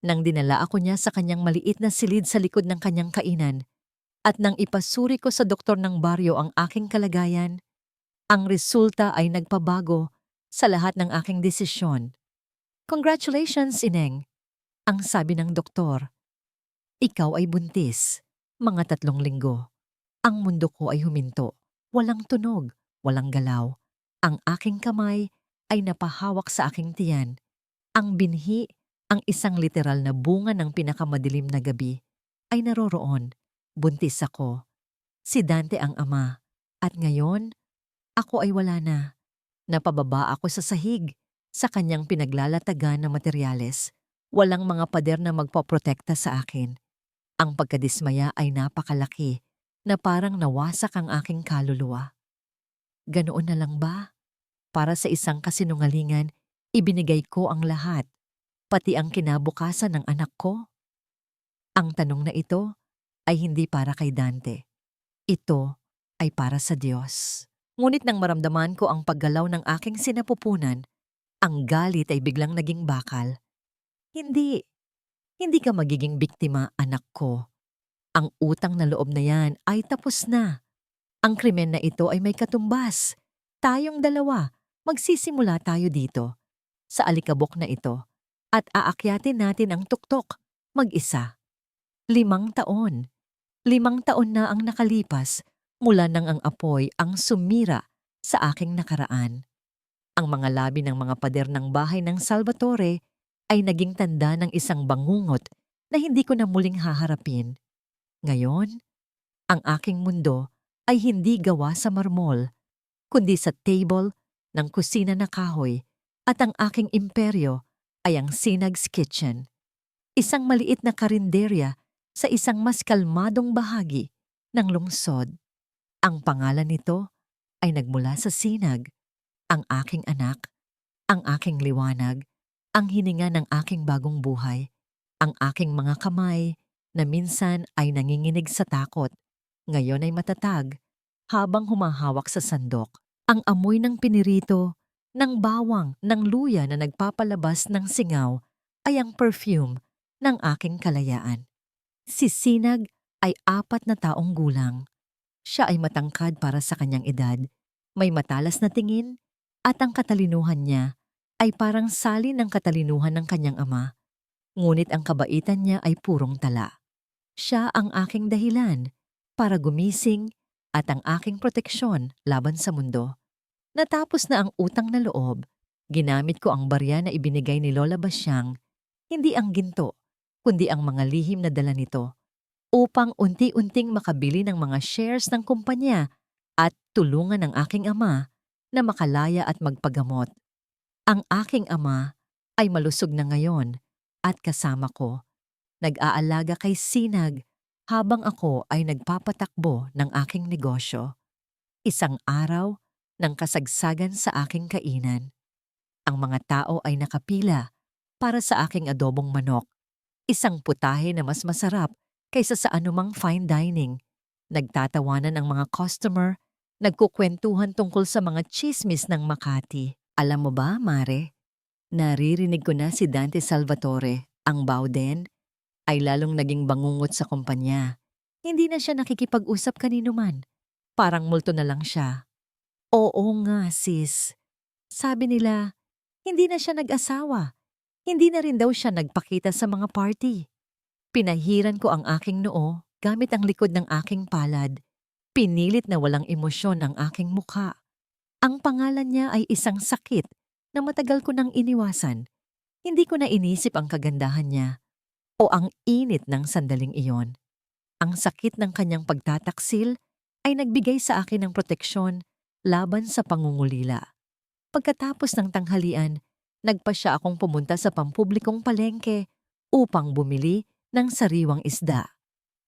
Nang dinala ako niya sa kanyang maliit na silid sa likod ng kanyang kainan at nang ipasuri ko sa doktor ng baryo ang aking kalagayan, ang resulta ay nagpabago sa lahat ng aking desisyon. Congratulations, Ineng, ang sabi ng doktor. Ikaw ay buntis, mga 3 linggo. Ang mundo ko ay huminto, walang tunog, walang galaw. Ang aking kamay ay napahawak sa aking tiyan. Ang binhi, ang isang literal na bunga ng pinakamadilim na gabi, ay naroroon. Buntis ako. Si Dante ang ama. At ngayon, ako ay wala na. Napababa ako sa sahig, sa kanyang pinaglalatagan na materyales. Walang mga pader na magpoprotekta sa akin. Ang pagkadismaya ay napakalaki, na parang nawasak ang aking kaluluwa. Ganoon na lang ba? Para sa isang kasinungalingan, ibinigay ko ang lahat, pati ang kinabukasan ng anak ko? Ang tanong na ito ay hindi para kay Dante. Ito ay para sa Diyos. Ngunit nang maramdaman ko ang paggalaw ng aking sinapupunan, ang galit ay biglang naging bakal. Hindi ka magiging biktima, anak ko. Ang utang na loob na yan ay tapos na. Ang krimen na ito ay may katumbas. Tayong dalawa, magsisimula tayo dito, sa alikabok na ito, at aakyatin natin ang tuktok, mag-isa. 5 taon. 5 taon na ang nakalipas mula nang ang apoy ang sumira sa aking nakaraan. Ang mga labi ng mga pader ng bahay ng Salvatore ay naging tanda ng isang bangungot na hindi ko na muling haharapin. Ngayon, ang aking mundo ay hindi gawa sa marmol, kundi sa table ng kusina na kahoy, at ang aking imperyo ay ang Sinag's Kitchen. Isang maliit na karinderya sa isang mas kalmadong bahagi ng lungsod. Ang pangalan nito ay nagmula sa Sinag, ang aking anak, ang aking liwanag, ang hininga ng aking bagong buhay, ang aking mga kamay, na minsan ay nanginginig sa takot, ngayon ay matatag habang humahawak sa sandok. Ang amoy ng pinirito, ng bawang, ng luya na nagpapalabas ng singaw ay ang perfume ng aking kalayaan. Si Sinag ay 4 na taong gulang. Siya ay matangkad para sa kanyang edad, may matalas na tingin, at ang katalinuhan niya ay parang salin ng katalinuhan ng kanyang ama. Ngunit ang kabaitan niya ay purong tala. Siya ang aking dahilan para gumising at ang aking proteksyon laban sa mundo. Natapos na ang utang na loob, ginamit ko ang barya na ibinigay ni Lola Basyang, hindi ang ginto, kundi ang mga lihim na dala nito, upang unti-unting makabili ng mga shares ng kumpanya at tulungan ang aking ama na makalaya at magpagamot. Ang aking ama ay malusog na ngayon at kasama ko. Nag-aalaga kay Sinag habang ako ay nagpapatakbo ng aking negosyo. Isang araw ng kasagsagan sa aking kainan. Ang mga tao ay nakapila para sa aking adobong manok. Isang putahe na mas masarap kaysa sa anumang fine dining. Nagtatawanan ang mga customer, nagkukwentuhan tungkol sa mga chismis ng Makati. Alam mo ba, Mare? Naririnig ko na si Dante Salvatore, ang Bauden, ay lalong naging bangungot sa kumpanya. Hindi na siya nakikipag-usap kanino man. Parang multo na lang siya. Oo nga, sis. Sabi nila, hindi na siya nag-asawa. Hindi na rin daw siya nagpakita sa mga party. Pinahiran ko ang aking noo gamit ang likod ng aking palad. Pinilit na walang emosyon ang aking mukha. Ang pangalan niya ay isang sakit na matagal ko nang iniwasan. Hindi ko na inisip ang kagandahan niya o ang init ng sandaling iyon. Ang sakit ng kanyang pagtataksil ay nagbigay sa akin ng proteksyon laban sa pangungulila. Pagkatapos ng tanghalian, nagpa siya akong pumunta sa pampublikong palengke upang bumili ng sariwang isda,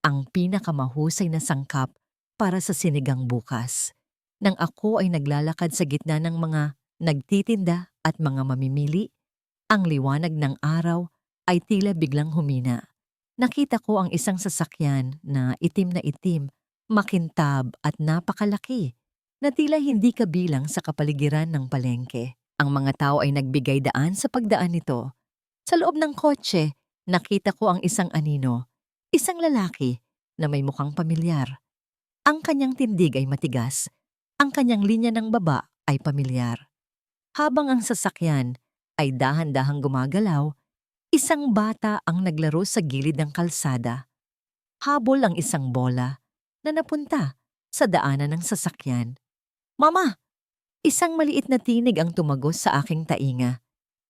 ang pinakamahusay na sangkap para sa sinigang bukas. Nang ako ay naglalakad sa gitna ng mga nagtitinda at mga mamimili, ang liwanag ng araw ay tila biglang humina. Nakita ko ang isang sasakyan na itim, makintab at napakalaki, na tila hindi kabilang sa kapaligiran ng palengke. Ang mga tao ay nagbigay daan sa pagdaan nito. Sa loob ng kotse, nakita ko ang isang anino, isang lalaki na may mukhang pamilyar. Ang kanyang tindig ay matigas, ang kanyang linya ng baba ay pamilyar. Habang ang sasakyan ay dahan-dahang gumagalaw, isang bata ang naglaro sa gilid ng kalsada. Habol ang isang bola na napunta sa daanan ng sasakyan. Mama! Isang maliit na tinig ang tumagos sa aking tainga.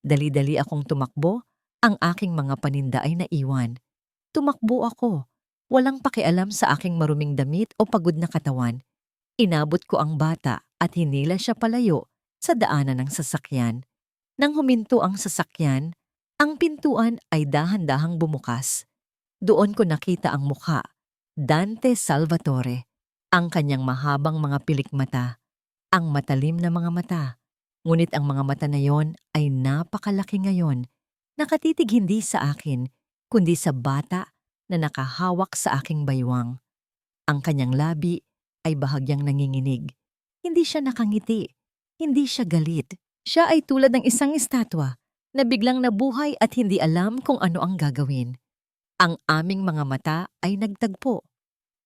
Dali-dali akong tumakbo, ang aking mga paninda ay naiwan. Tumakbo ako, walang pakialam sa aking maruming damit o pagod na katawan. Inabot ko ang bata at hinila siya palayo sa daanan ng sasakyan. Nang huminto ang sasakyan, ang pintuan ay dahan-dahang bumukas. Doon ko nakita ang mukha, Dante Salvatore, ang kanyang mahabang mga pilik mata, ang matalim na mga mata. Ngunit ang mga mata na yon ay napakalaki ngayon, nakatitig hindi sa akin, kundi sa bata na nakahawak sa aking baywang. Ang kanyang labi ay bahagyang nanginginig. Hindi siya nakangiti, hindi siya galit. Siya ay tulad ng isang estatwa na biglang nabuhay at hindi alam kung ano ang gagawin. Ang aming mga mata ay nagtagpo.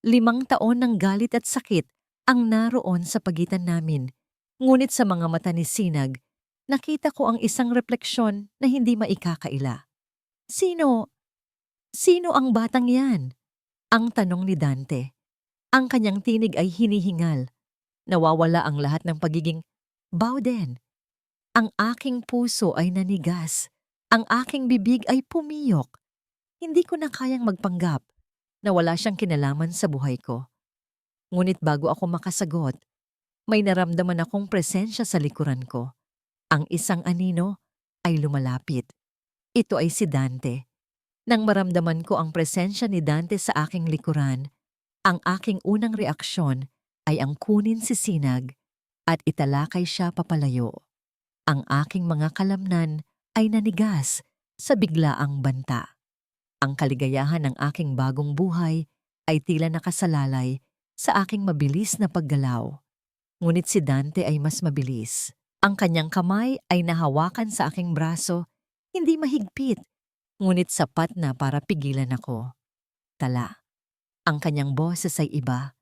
5 taon ng galit at sakit ang naroon sa pagitan namin. Ngunit sa mga mata ni Sinag, nakita ko ang isang refleksyon na hindi maikakaila. Sino ang batang yan? Ang tanong ni Dante. Ang kanyang tinig ay hinihingal. Nawawala ang lahat ng pagiging Bauden. Ang aking puso ay nanigas. Ang aking bibig ay pumiyok. Hindi ko na kayang magpanggap na wala siyang kinalaman sa buhay ko. Ngunit bago ako makasagot, may naramdaman akong presensya sa likuran ko. Ang isang anino ay lumalapit. Ito ay si Dante. Nang maramdaman ko ang presensya ni Dante sa aking likuran, ang aking unang reaksyon ay ang kunin si Sinag at italakay siya papalayo. Ang aking mga kalamnan ay nanigas sa biglaang banta. Ang kaligayahan ng aking bagong buhay ay tila nakasalalay sa aking mabilis na paggalaw. Ngunit si Dante ay mas mabilis. Ang kanyang kamay ay nahawakan sa aking braso, hindi mahigpit, ngunit sapat na para pigilan ako. Tala. Ang kanyang boses ay iba.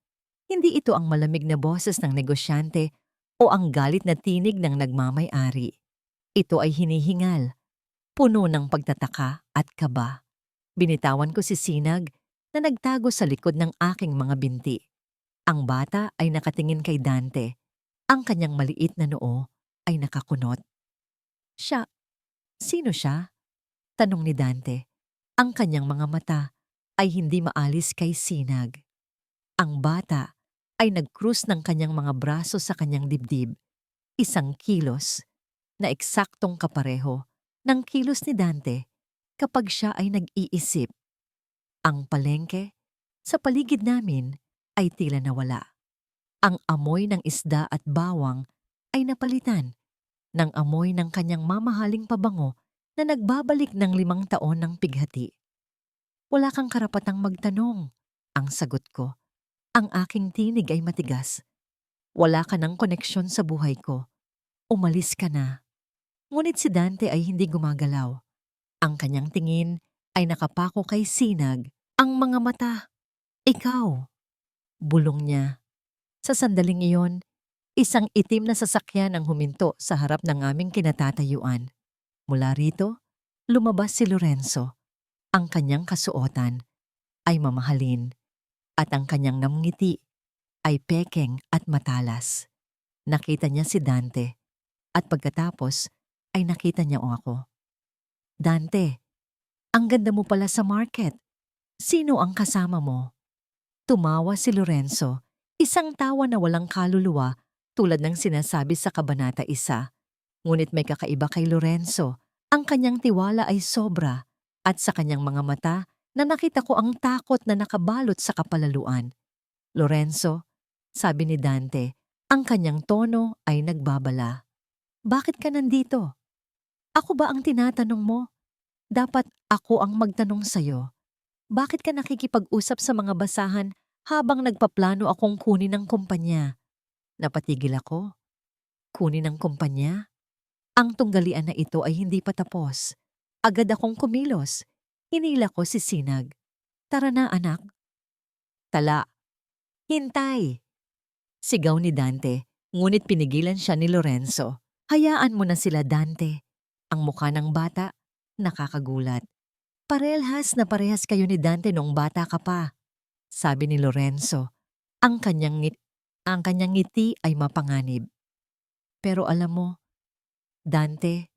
Hindi ito ang malamig na boses ng negosyante o ang galit na tinig ng nagmamay-ari. Ito ay hinihingal, puno ng pagtataka at kaba. Binitawan ko si Sinag na nagtago sa likod ng aking mga binti. Ang bata ay nakatingin kay Dante. Ang kanyang maliit na noo ay nakakunot. Siya, sino siya? Tanong ni Dante. Ang kanyang mga mata ay hindi maalis kay Sinag. Ang bata ay nag-krus ng kanyang mga braso sa kanyang dibdib. 1 kilos na eksaktong kapareho ng kilos ni Dante kapag siya ay nag-iisip. Ang palengke sa paligid namin ay tila nawala. Ang amoy ng isda at bawang ay napalitan ng amoy ng kanyang mamahaling pabango na nagbabalik ng 5 taon ng pighati. Wala kang karapatang magtanong, ang sagot ko. Ang aking tinig ay matigas. Wala ka ng koneksyon sa buhay ko. Umalis ka na. Ngunit si Dante ay hindi gumagalaw. Ang kanyang tingin ay nakapako kay Sinag. Ang mga mata, ikaw. Bulong niya. Sa sandaling iyon, isang itim na sasakyan ang huminto sa harap ng aming kinatatayuan. Mula rito, lumabas si Lorenzo. Ang kanyang kasuotan ay mamahalin at ang kanyang namngiti ay pekeng at matalas. Nakita niya si Dante at pagkatapos ay nakita niya ako. Dante, ang ganda mo pala sa market. Sino ang kasama mo? Tumawa si Lorenzo, isang tawa na walang kaluluwa tulad ng sinasabi sa Kabanata 1. Ngunit may kakaiba kay Lorenzo. Ang kanyang tiwala ay sobra at sa kanyang mga mata na nakita ko ang takot na nakabalot sa kapalaluan. Lorenzo, sabi ni Dante, ang kanyang tono ay nagbabala. Bakit ka nandito? Ako ba ang tinatanong mo? Dapat ako ang magtanong sa'yo. Bakit ka nakikipag-usap sa mga basahan habang nagpaplano akong kunin ng kumpanya? Napatigil ako. Kunin ng kumpanya? Ang tunggalian na ito ay hindi pa tapos. Agad akong kumilos. Hinila ko si Sinag. Tara na, anak. Tala. Hintay! Sigaw ni Dante, ngunit pinigilan siya ni Lorenzo. Hayaan mo na sila, Dante. Ang mukha ng bata, nakakagulat. Parehas na parehas kayo ni Dante noong bata ka pa, sabi ni Lorenzo. Ang kanyang ngiti ay mapanganib. Pero alam mo, Dante,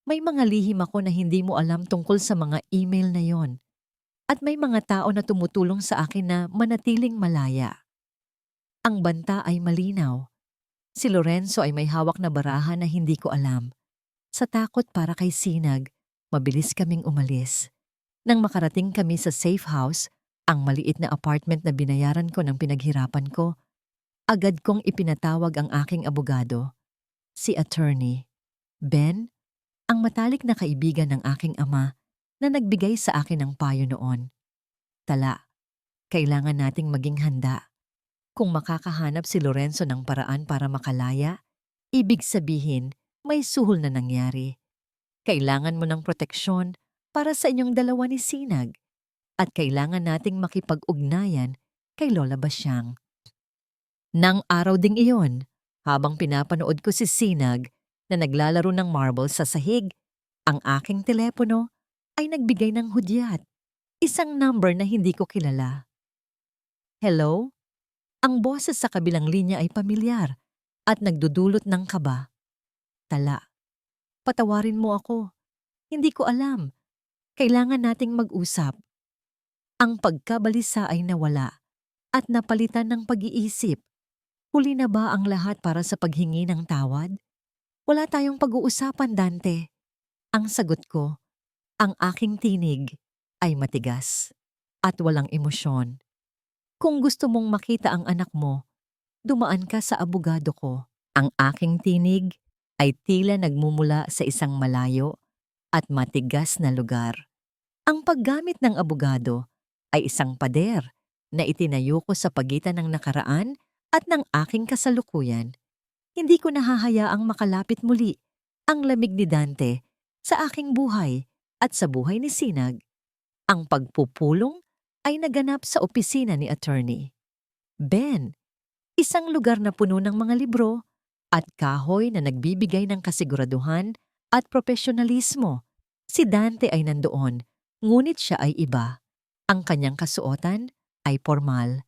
may mga lihim ako na hindi mo alam tungkol sa mga email na yon. At may mga tao na tumutulong sa akin na manatiling malaya. Ang banta ay malinaw. Si Lorenzo ay may hawak na baraha na hindi ko alam. Sa takot para kay Sinag, mabilis kaming umalis. Nang makarating kami sa safe house, ang maliit na apartment na binayaran ko ng pinaghirapan ko, agad kong ipinatawag ang aking abogado, si attorney Ben, ang matalik na kaibigan ng aking ama na nagbigay sa akin ng payo noon. Tala, kailangan nating maging handa. Kung makakahanap si Lorenzo ng paraan para makalaya, ibig sabihin may suhol na nangyari. Kailangan mo ng proteksyon para sa inyong dalawa ni Sinag at kailangan nating makipag-ugnayan kay Lola Basyang. Nang araw ding iyon, habang pinapanood ko si Sinag na naglalaro ng marble sa sahig, ang aking telepono ay nagbigay ng hudyat, isang number na hindi ko kilala. Hello? Ang boses sa kabilang linya ay pamilyar at nagdudulot ng kaba. Tala. Patawarin mo ako. Hindi ko alam. Kailangan nating mag-usap. Ang pagkabalisa ay nawala at napalitan ng pag-iisip. Huli na ba ang lahat para sa paghingi ng tawad? Wala tayong pag-uusapan, Dante. Ang sagot ko, ang aking tinig ay matigas at walang emosyon. Kung gusto mong makita ang anak mo, dumaan ka sa abogado ko. Ang aking tinig ay tila nagmumula sa isang malayo at matigas na lugar. Ang paggamit ng abogado ay isang pader na itinayo ko sa pagitan ng nakaraan at ng aking kasalukuyan. Hindi ko nahahayaang makalapit muli ang lamig ni Dante sa aking buhay at sa buhay ni Sinag. Ang pagpupulong ay naganap sa opisina ni attorney Ben, isang lugar na puno ng mga libro at kahoy na nagbibigay ng kasiguraduhan at profesionalismo. Si Dante ay nandoon, ngunit siya ay iba. Ang kanyang kasuotan ay formal,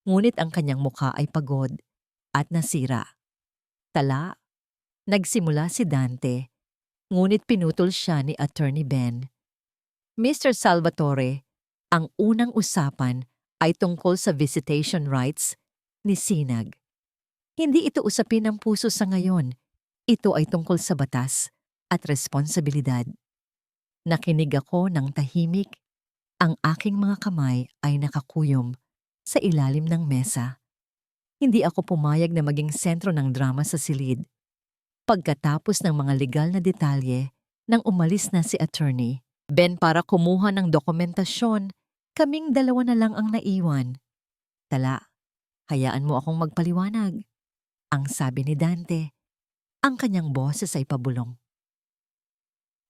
ngunit ang kanyang mukha ay pagod at nasira. Tala, nagsimula si Dante, ngunit pinutol siya ni Attorney Ben. Mr. Salvatore, ang unang usapan ay tungkol sa visitation rights ni Sinag. Hindi ito usapin ng puso sa ngayon. Ito ay tungkol sa batas at responsibilidad. Nakinig ako ng tahimik. Ang aking mga kamay ay nakakuyom sa ilalim ng mesa. Hindi ako pumayag na maging sentro ng drama sa silid. Pagkatapos ng mga legal na detalye, nang umalis na si attorney Ben para kumuha ng dokumentasyon, kaming dalawa na lang ang naiwan. Tala, hayaan mo akong magpaliwanag. Ang sabi ni Dante, ang kanyang boses ay pabulong.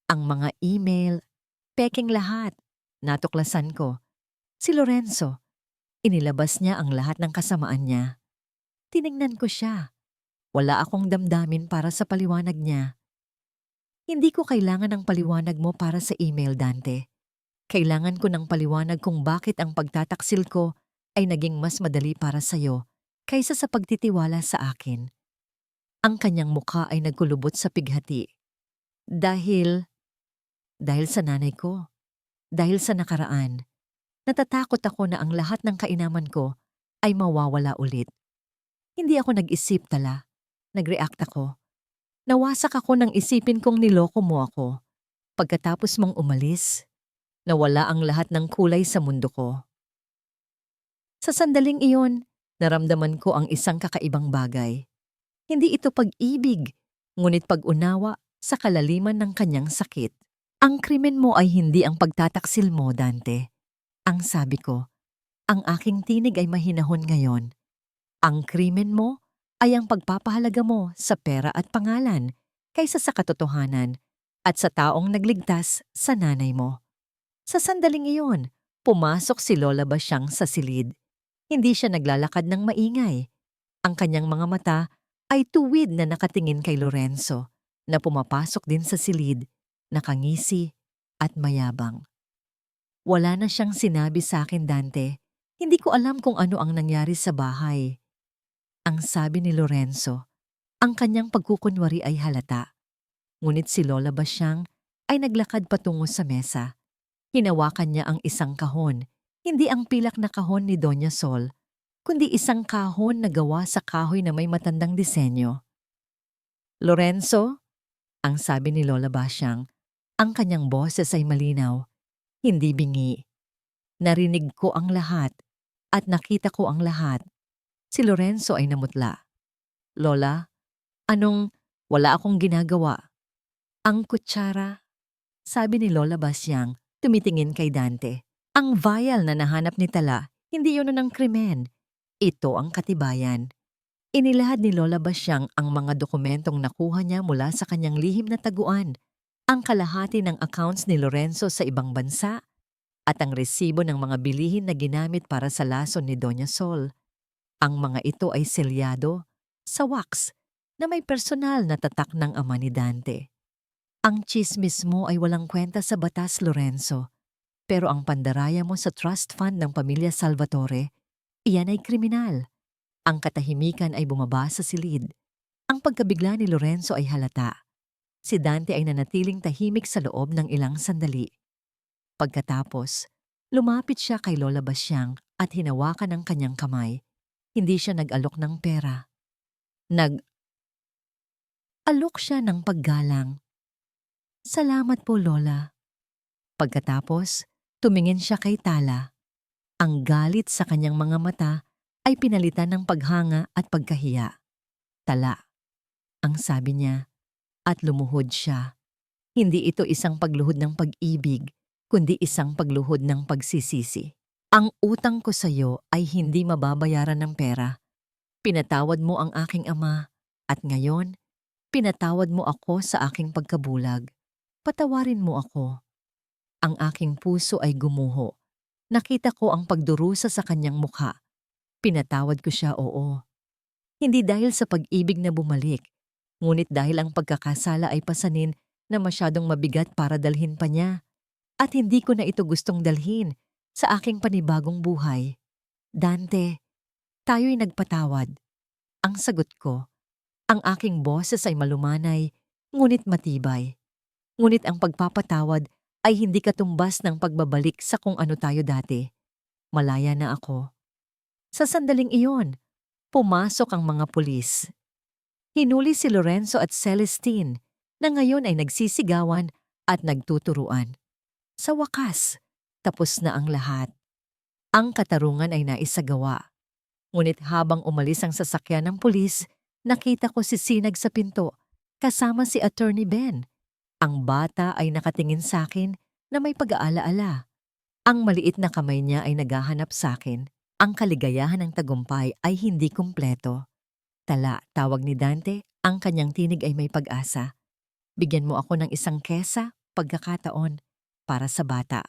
Ang mga email, peking lahat, natuklasan ko. Si Lorenzo, inilabas niya ang lahat ng kasamaan niya. Tiningnan ko siya. Wala akong damdamin para sa paliwanag niya. Hindi ko kailangan ng paliwanag mo para sa email, Dante. Kailangan ko ng paliwanag kung bakit ang pagtataksil ko ay naging mas madali para sa'yo kaysa sa pagtitiwala sa akin. Ang kanyang mukha ay nagkulubot sa pighati. Dahil sa nanay ko. Dahil sa nakaraan. Natatakot ako na ang lahat ng kainaman ko ay mawawala ulit. Hindi ako nag-isip, Tala. Nag-react ako. Nawasak ako nang isipin kong niloko mo ako. Pagkatapos mong umalis, nawala ang lahat ng kulay sa mundo ko. Sa sandaling iyon, naramdaman ko ang isang kakaibang bagay. Hindi ito pag-ibig, ngunit pag-unawa sa kalaliman ng kanyang sakit. Ang krimen mo ay hindi ang pagtataksil mo, Dante. Ang sabi ko, ang aking tinig ay mahinahon ngayon. Ang krimen mo ay ang pagpapahalaga mo sa pera at pangalan kaysa sa katotohanan at sa taong nagligtas sa nanay mo. Sa sandaling iyon, pumasok si Lola Basyang sa silid. Hindi siya naglalakad ng maingay. Ang kanyang mga mata ay tuwid na nakatingin kay Lorenzo na pumapasok din sa silid, nakangisi at mayabang. Wala na siyang sinabi sa akin, Dante. Hindi ko alam kung ano ang nangyari sa bahay. Ang sabi ni Lorenzo, ang kanyang pagkukunwari ay halata. Ngunit si Lola Basyang ay naglakad patungo sa mesa. Hinawakan niya ang isang kahon, hindi ang pilak na kahon ni Doña Sol, kundi isang kahon na gawa sa kahoy na may matandang disenyo. Lorenzo, ang sabi ni Lola Basyang, ang kanyang boses ay malinaw, hindi bingi. Narinig ko ang lahat at nakita ko ang lahat. Si Lorenzo ay namutla. Lola, wala akong ginagawa. Ang kutsara, sabi ni Lola Basyang, tumitingin kay Dante. Ang vial na nahanap ni Tala, hindi yun ang krimen. Ito ang katibayan. Inilahad ni Lola Basyang ang mga dokumentong nakuha niya mula sa kanyang lihim na taguan, ang kalahati ng accounts ni Lorenzo sa ibang bansa, at ang resibo ng mga bilihin na ginamit para sa lason ni Doña Sol. Ang mga ito ay selyado, sa wax, na may personal na tatak ng ama ni Dante. Ang tsismis mo ay walang kwenta sa batas, Lorenzo. Pero ang pandaraya mo sa trust fund ng pamilya Salvatore, iyan ay kriminal. Ang katahimikan ay bumaba sa silid. Ang pagkabigla ni Lorenzo ay halata. Si Dante ay nanatiling tahimik sa loob ng ilang sandali. Pagkatapos, lumapit siya kay Lola Basyang at hinawakan ang kanyang kamay. Hindi siya nag-alok ng pera. Nag-alok siya ng paggalang. Salamat po, Lola. Pagkatapos, tumingin siya kay Tala. Ang galit sa kanyang mga mata ay pinalitan ng paghanga at pagkahiya. Tala, ang sabi niya, at lumuhod siya. Hindi ito isang pagluhod ng pag-ibig, kundi isang pagluhod ng pagsisisi. Ang utang ko sa iyo ay hindi mababayaran ng pera. Pinatawad mo ang aking ama, at ngayon, pinatawad mo ako sa aking pagkabulag. Patawarin mo ako. Ang aking puso ay gumuho. Nakita ko ang pagdurusa sa kanyang mukha. Pinatawad ko siya, oo. Hindi dahil sa pag-ibig na bumalik, ngunit dahil ang pagkakasala ay pasanin na masyadong mabigat para dalhin pa niya. At hindi ko na ito gustong dalhin sa aking panibagong buhay. Dante, tayo'y nagpatawad. Ang sagot ko, ang aking boses ay malumanay, ngunit matibay. Ngunit ang pagpapatawad ay hindi katumbas ng pagbabalik sa kung ano tayo dati. Malaya na ako. Sa sandaling iyon, pumasok ang mga pulis. Hinuli si Lorenzo at Celestine na ngayon ay nagsisigawan at nagtuturuan. Sa wakas, tapos na ang lahat. Ang katarungan ay naisagawa. Ngunit habang umalis ang sasakyan ng pulis, nakita ko si Sinag sa pinto kasama si Attorney Ben. Ang bata ay nakatingin sa akin na may pag-aala-ala. Ang maliit na kamay niya ay naghahanap sa akin. Ang kaligayahan ng tagumpay ay hindi kumpleto. Tala, tawag ni Dante, ang kanyang tinig ay may pag-asa. Bigyan mo ako ng isang kesa, pagkakataon, para sa bata.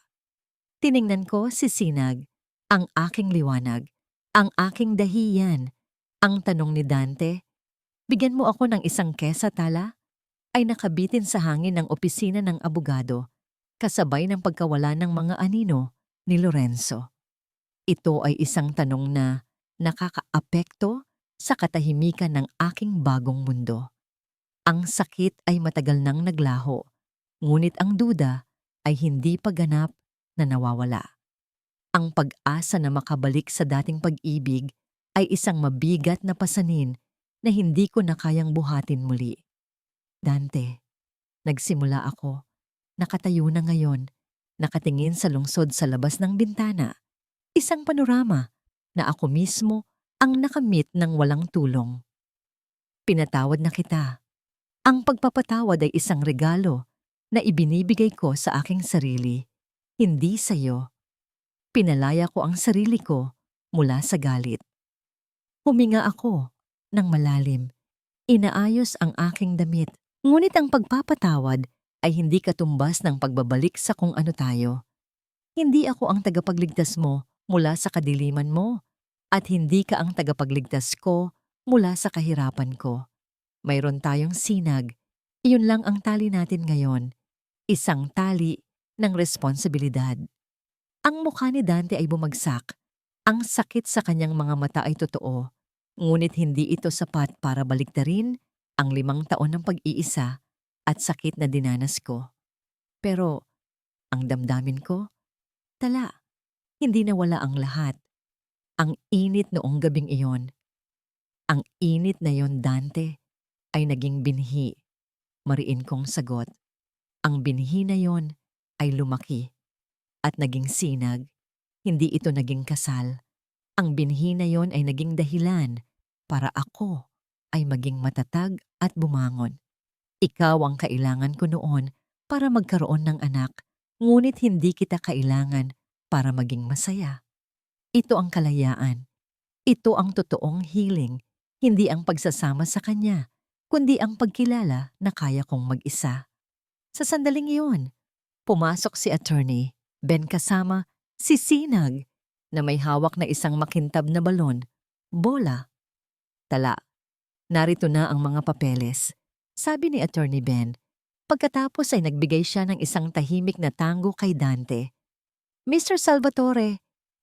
Tiningnan ko si Sinag, ang aking liwanag, ang aking dahiyan. Ang tanong ni Dante, bigyan mo ako ng isang kesa, Tala? Ay nakabitin sa hangin ng opisina ng abogado, kasabay ng pagkawala ng mga anino ni Lorenzo. Ito ay isang tanong na nakakaapekto sa katahimikan ng aking bagong mundo. Ang sakit ay matagal nang naglaho, ngunit ang duda ay hindi pa ganap na nawawala. Ang pag-asa na makabalik sa dating pag-ibig ay isang mabigat na pasanin na hindi ko na kayang buhatin muli. Dante, nagsimula ako. Nakatayo na ngayon, nakatingin sa lungsod sa labas ng bintana. Isang panorama na ako mismo ang nakamit ng walang tulong. Pinatawad na kita. Ang pagpapatawad ay isang regalo na ibinibigay ko sa aking sarili, hindi sa iyo. Pinalaya ko ang sarili ko mula sa galit. Huminga ako ng malalim. Inaayos ang aking damit. Ngunit ang pagpapatawad ay hindi katumbas ng pagbabalik sa kung ano tayo. Hindi ako ang tagapagligtas mo mula sa kadiliman mo, at hindi ka ang tagapagligtas ko mula sa kahirapan ko. Mayroon tayong sinag. Iyon lang ang tali natin ngayon. Isang tali ng responsibilidad. Ang mukha ni Dante ay bumagsak. Ang sakit sa kanyang mga mata ay totoo. Ngunit hindi ito sapat para baliktarin ang 5 taon ng pag-iisa at sakit na dinanas ko. Pero ang damdamin ko, tala, hindi nawala ang lahat. Ang init noong gabing iyon. Ang init na yon, Dante, ay naging binhi. Mariin kong sagot. Ang binhi na yon ay lumaki at naging sinag. Hindi ito naging kasal. Ang binhi na yon ay naging dahilan para ako ay maging matatag at bumangon. Ikaw ang kailangan ko noon para magkaroon ng anak, ngunit hindi kita kailangan para maging masaya. Ito ang kalayaan. Ito ang totoong healing, hindi ang pagsasama sa kanya, kundi ang pagkilala na kaya kong mag-isa. Sa sandaling iyon, pumasok si Attorney Ben kasama si Sinag na may hawak na isang makintab na balon, bola. Tala, narito na ang mga papeles, sabi ni Attorney Ben. Pagkatapos ay nagbigay siya ng isang tahimik na tango kay Dante. Mr. Salvatore,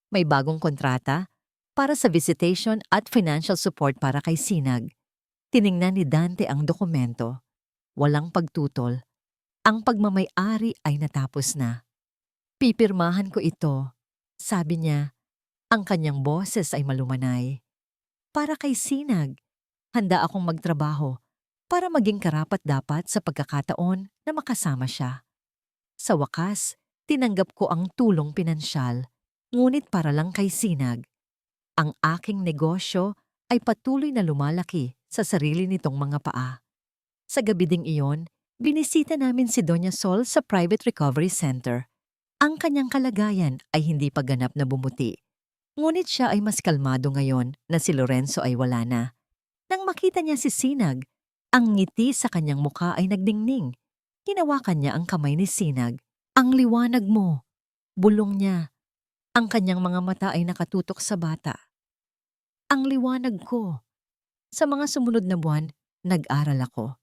may bagong kontrata para sa visitation at financial support para kay Sinag. Tiningnan ni Dante ang dokumento. Walang pagtutol. Ang pagmamay-ari ay natapos na. Pipirmahan ko ito, sabi niya. Ang kanyang boses ay malumanay. Para kay Sinag, handa akong magtrabaho para maging karapat-dapat sa pagkakataon na makasama siya. Sa wakas, tinanggap ko ang tulong pinansyal, ngunit para lang kay Sinag. Ang aking negosyo ay patuloy na lumalaki sa sarili nitong mga paa. Sa gabi ding iyon, binisita namin si Doña Sol sa Private Recovery Center. Ang kanyang kalagayan ay hindi pa ganap na bumuti. Ngunit siya ay mas kalmado ngayon na si Lorenzo ay wala na. Nang makita niya si Sinag, ang ngiti sa kanyang mukha ay nagdingning. Hinawakan niya ang kamay ni Sinag. Ang liwanag mo, bulong niya. Ang kanyang mga mata ay nakatutok sa bata. Ang liwanag ko. Sa mga sumunod na buwan, nag-aral ako.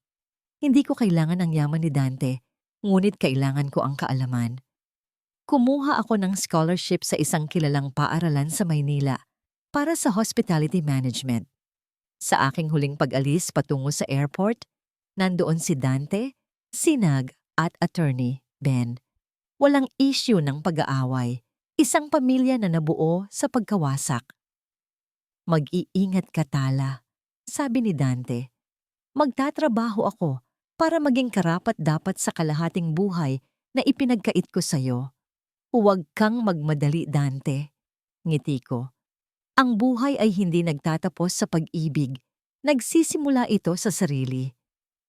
Hindi ko kailangan ang yaman ni Dante, ngunit kailangan ko ang kaalaman. Kumuha ako ng scholarship sa isang kilalang paaralan sa Maynila para sa hospitality management. Sa aking huling pag-alis patungo sa airport, nandoon si Dante, Sinag at Attorney Ben. Walang issue ng pag-aaway, isang pamilya na nabuo sa pagkawasak. Mag-iingat ka, Tala, sabi ni Dante. Magtatrabaho ako para maging karapat-dapat sa kalahating buhay na ipinagkait ko sa'yo. Huwag kang magmadali, Dante. Ngiti ko. Ang buhay ay hindi nagtatapos sa pag-ibig. Nagsisimula ito sa sarili.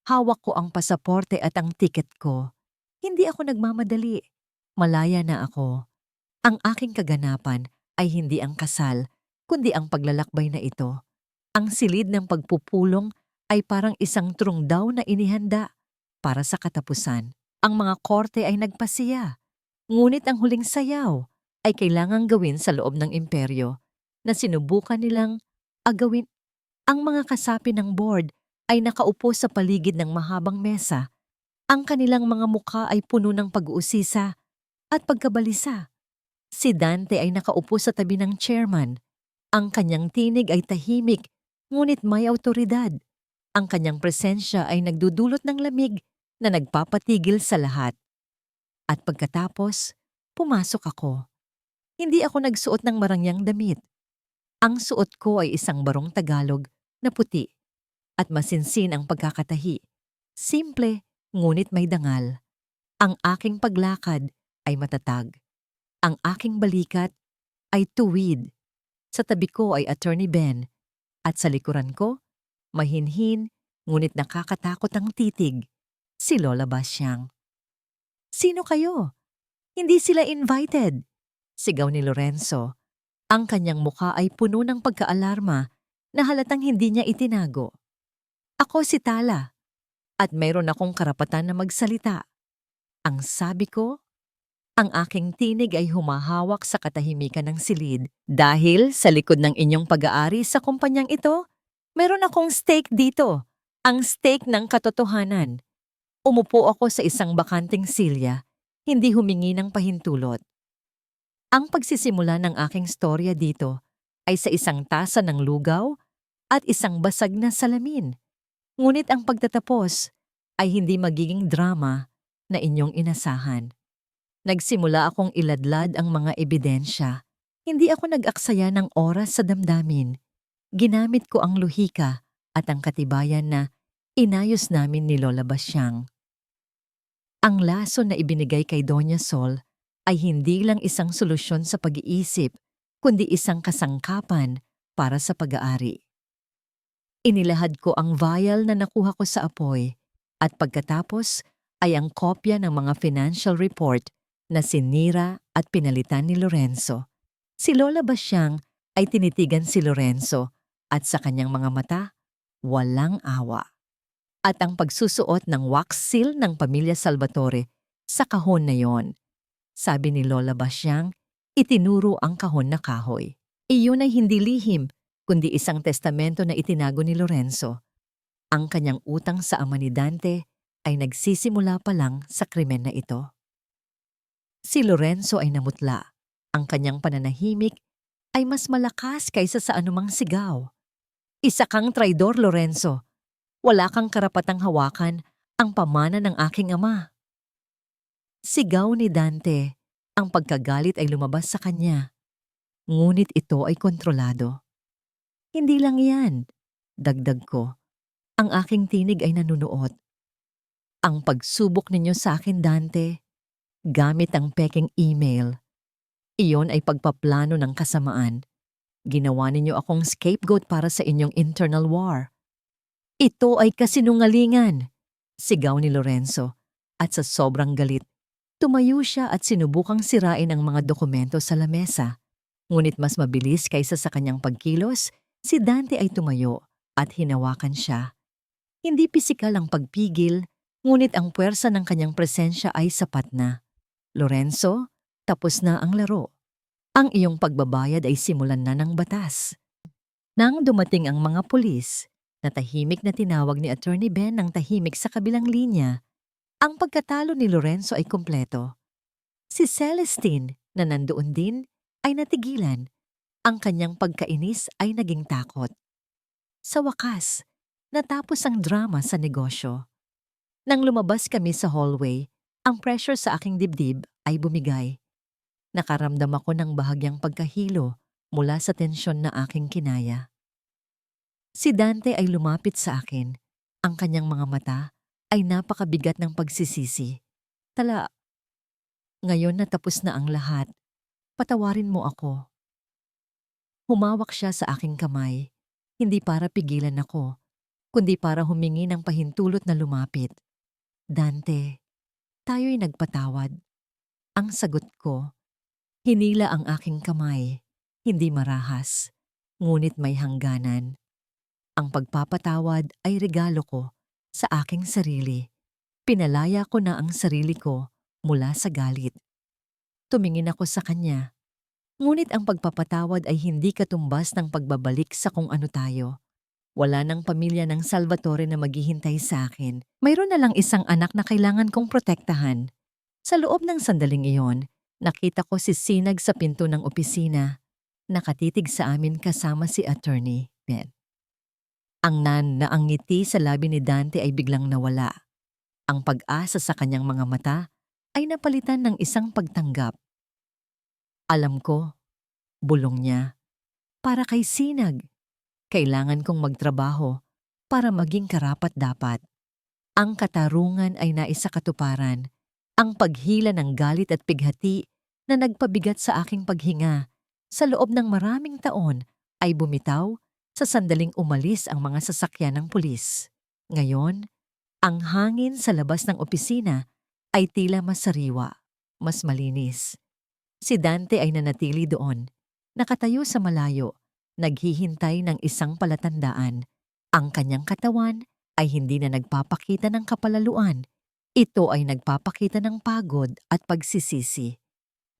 Hawak ko ang pasaporte at ang tiket ko. Hindi ako nagmamadali. Malaya na ako. Ang aking kaganapan ay hindi ang kasal, kundi ang paglalakbay na ito. Ang silid ng pagpupulong ay parang isang trungdaw na inihanda para sa katapusan. Ang mga korte ay nagpasiya. Ngunit ang huling sayaw ay kailangang gawin sa loob ng imperyo na sinubukan nilang agawin. Ang mga kasapi ng board ay nakaupo sa paligid ng mahabang mesa. Ang kanilang mga mukha ay puno ng pag-uusisa at pagkabalisa. Si Dante ay nakaupo sa tabi ng chairman. Ang kanyang tinig ay tahimik, ngunit may awtoridad. Ang kanyang presensya ay nagdudulot ng lamig na nagpapatigil sa lahat. At pagkatapos, pumasok ako. Hindi ako nagsuot ng marangyang damit. Ang suot ko ay isang barong Tagalog na puti at masinsin ang pagkakatahi. Simple, ngunit may dangal. Ang aking paglakad ay matatag. Ang aking balikat ay tuwid. Sa tabi ko ay Attorney Ben at sa likuran ko, mahinhin ngunit nakakatakot ang titig, si Lola Basyang. Sino kayo? Hindi sila invited, sigaw ni Lorenzo. Ang kanyang mukha ay puno ng pagkaalarma na halatang hindi niya itinago. Ako si Tala at mayroon akong karapatan na magsalita. Ang sabi ko, ang aking tinig ay humahawak sa katahimikan ng silid. Dahil sa likod ng inyong pag-aari sa kumpanyang ito, meron akong stake dito, ang stake ng katotohanan. Umupo ako sa isang bakanting silya, hindi humingi ng pahintulot. Ang pagsisimula ng aking storya dito ay sa isang tasa ng lugaw at isang basag na salamin. Ngunit ang pagtatapos ay hindi magiging drama na inyong inasahan. Nagsimula akong iladlad ang mga ebidensya. Hindi ako nag-aksaya ng oras sa damdamin. Ginamit ko ang luhika at ang katibayan na inayos namin ni Lola Basyang. Ang laso na ibinigay kay Doña Sol ay hindi lang isang solusyon sa pag-iisip, kundi isang kasangkapan para sa pag-aari. Inilahad ko ang vial na nakuha ko sa apoy at pagkatapos ay ang kopya ng mga financial report na sinira at pinalitan ni Lorenzo. Si Lola Basyang ay tinitigan si Lorenzo at sa kanyang mga mata, walang awa. At ang pagsusuot ng wax seal ng pamilya Salvatore sa kahon na yon. Sabi ni Lola Basyang, itinuro ang kahon na kahoy. Iyon ay hindi lihim, kundi isang testamento na itinago ni Lorenzo. Ang kanyang utang sa ama ni Dante ay nagsisimula pa lang sa krimen na ito. Si Lorenzo ay namutla. Ang kanyang pananahimik ay mas malakas kaysa sa anumang sigaw. Isa kang traidor, Lorenzo. Wala kang karapatang hawakan ang pamana ng aking ama. Sigaw ni Dante. Ang pagkagalit ay lumabas sa kanya. Ngunit ito ay kontrolado. Hindi lang yan, dagdag ko. Ang aking tinig ay nanunuot. Ang pagsubok ninyo sa akin, Dante, gamit ang peking email. Iyon ay pagpaplano ng kasamaan. Ginawa ninyo akong scapegoat para sa inyong internal war. Ito ay kasinungalingan, sigaw ni Lorenzo, at sa sobrang galit, Tumayo siya at sinubukang sirain ang mga dokumento sa lamesa. Ngunit mas mabilis kaysa sa kanyang pagkilos, si Dante ay tumayo at hinawakan siya. Hindi pisikal ang pagpigil, ngunit ang puwersa ng kanyang presensya ay sapat na. Lorenzo, tapos na ang laro. Ang iyong pagbabayad ay simulan na ng batas. Nang dumating ang mga pulis, na tahimik na tinawag ni Attorney Ben ng tahimik sa kabilang linya, ang pagkatalo ni Lorenzo ay kumpleto. Si Celestine, na nandoon din, ay natigilan. Ang kanyang pagkainis ay naging takot. Sa wakas, natapos ang drama sa negosyo. Nang lumabas kami sa hallway, ang pressure sa aking dibdib ay bumigay. Nakaramdam ako ng bahagyang pagkahilo mula sa tensyon na aking kinaya. Si Dante ay lumapit sa akin. Ang kanyang mga mata ay napakabigat ng pagsisisi. Tala, ngayon na tapos na ang lahat. Patawarin mo ako. Humawak siya sa aking kamay, hindi para pigilan ako, kundi para humingi ng pahintulot na lumapit. Dante, tayo'y nagpatawad. Ang sagot ko, hinila ang aking kamay, hindi marahas, ngunit may hangganan. Ang pagpapatawad ay regalo ko sa aking sarili. Pinalaya ko na ang sarili ko mula sa galit. Tumingin ako sa kanya. Ngunit ang pagpapatawad ay hindi katumbas ng pagbabalik sa kung ano tayo. Wala nang pamilya ng Salvatore na maghihintay sa akin. Mayroon na lang isang anak na kailangan kong protektahan. Sa loob ng sandaling iyon, nakita ko si Sinag sa pinto ng opisina. Nakatitig sa amin kasama si Attorney Ben. Ang ngiti sa labi ni Dante ay biglang nawala. Ang pag-asa sa kanyang mga mata ay napalitan ng isang pagtanggap. Alam ko, bulong niya, para kay Sinag. Kailangan kong magtrabaho para maging karapat-dapat. Ang katarungan ay naisakatuparan. Ang paghila ng galit at pighati na nagpabigat sa aking paghinga sa loob ng maraming taon ay bumitaw sa sandaling umalis ang mga sasakyan ng pulis. Ngayon, ang hangin sa labas ng opisina ay tila mas sariwa, mas malinis. Si Dante ay nanatili doon, nakatayo sa malayo, naghihintay ng isang palatandaan. Ang kanyang katawan ay hindi na nagpapakita ng kapalaluan. Ito ay nagpapakita ng pagod at pagsisisi.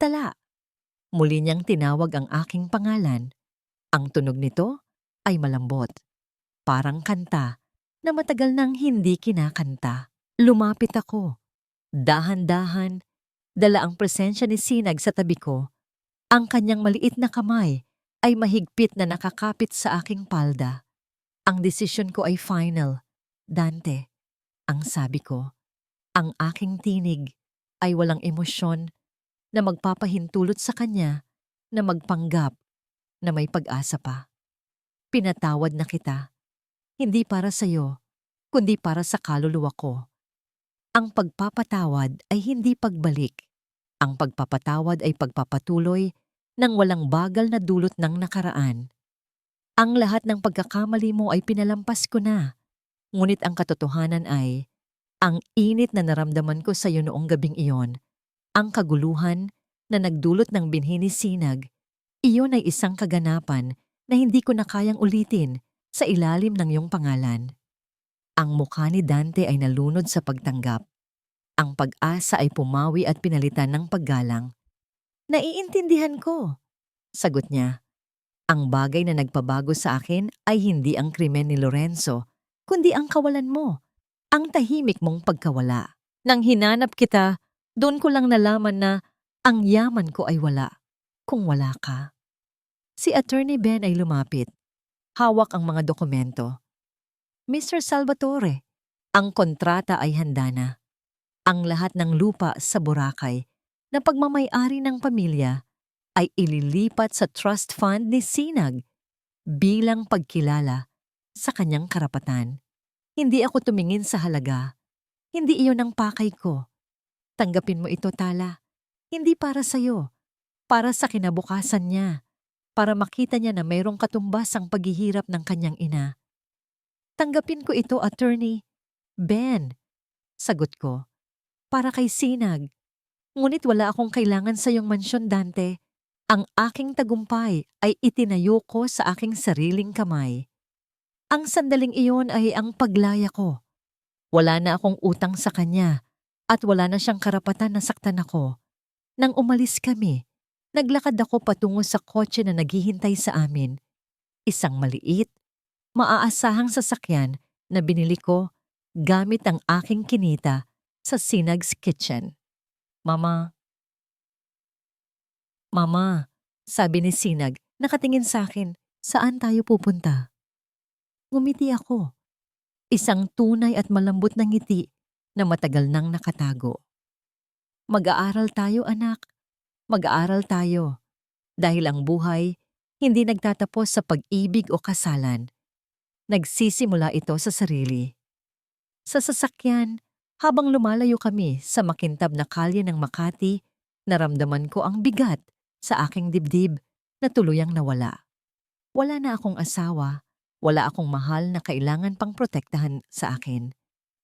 Tala, muli niyang tinawag ang aking pangalan. Ang tunog nito ay malambot, parang kanta na matagal nang hindi kinakanta. Lumapit ako. Dahan-dahan, dala ang presensya ni Sinag sa tabi ko. Ang kanyang maliit na kamay ay mahigpit na nakakapit sa aking palda. Ang desisyon ko ay final. Dante, ang sabi ko. Ang aking tinig ay walang emosyon na magpapahintulot sa kanya na magpanggap na may pag-asa pa. Pinatawad na kita, hindi para sa iyo, kundi para sa kaluluwa ko. Ang pagpapatawad ay hindi pagbalik. Ang pagpapatawad ay pagpapatuloy ng walang bagal na dulot ng nakaraan. Ang lahat ng pagkakamali mo ay pinalampas ko na. Ngunit ang katotohanan ay, ang init na naramdaman ko sa iyo noong gabing iyon, ang kaguluhan na nagdulot ng binhi ni Sinag, iyon ay isang kaganapan na hindi ko na kayang ulitin sa ilalim ng iyong pangalan. Ang mukha ni Dante ay nalunod sa pagtanggap. Ang pag-asa ay pumawi at pinalitan ng paggalang. Naiintindihan ko, sagot niya. Ang bagay na nagpabago sa akin ay hindi ang krimen ni Lorenzo, kundi ang kawalan mo, ang tahimik mong pagkawala. Nang hinanap kita, doon ko lang nalaman na ang yaman ko ay wala, kung wala ka. Si Attorney Ben ay lumapit. Hawak ang mga dokumento. Mr. Salvatore, ang kontrata ay handa na. Ang lahat ng lupa sa Boracay na pagmamay-ari ng pamilya ay ililipat sa trust fund ni Sinag bilang pagkilala sa kanyang karapatan. Hindi ako tumingin sa halaga. Hindi iyon ang pakay ko. Tanggapin mo ito, Tala. Hindi para sa'yo. Para sa kinabukasan niya. Para makita niya na mayroong katumbas ang paghihirap ng kanyang ina. Tanggapin ko ito, Attorney Ben. Sagot ko. Para kay Sinag. Ngunit wala akong kailangan sa iyong mansyon, Dante. Ang aking tagumpay ay itinayo ko sa aking sariling kamay. Ang sandaling iyon ay ang paglaya ko. Wala na akong utang sa kanya at wala na siyang karapatan na saktan ako. Nang umalis kami, naglakad ako patungo sa kotse na naghihintay sa amin. Isang maliit, maaasahang sasakyan na binili ko gamit ang aking kinita sa Sinag's Kitchen. Mama, Mama, sabi ni Sinag, nakatingin sa akin, saan tayo pupunta? Ngumiti ako. Isang tunay at malambot na ngiti na matagal nang nakatago. Mag-aaral tayo, anak. Mag-aaral tayo. Dahil ang buhay, hindi nagtatapos sa pag-ibig o kasalan. Nagsisimula ito sa sarili. Sa sasakyan, habang lumalayo kami sa makintab na kalye ng Makati, naramdaman ko ang bigat sa aking dibdib na tuluyang nawala. Wala na akong asawa, wala akong mahal na kailangan pang protektahan sa akin.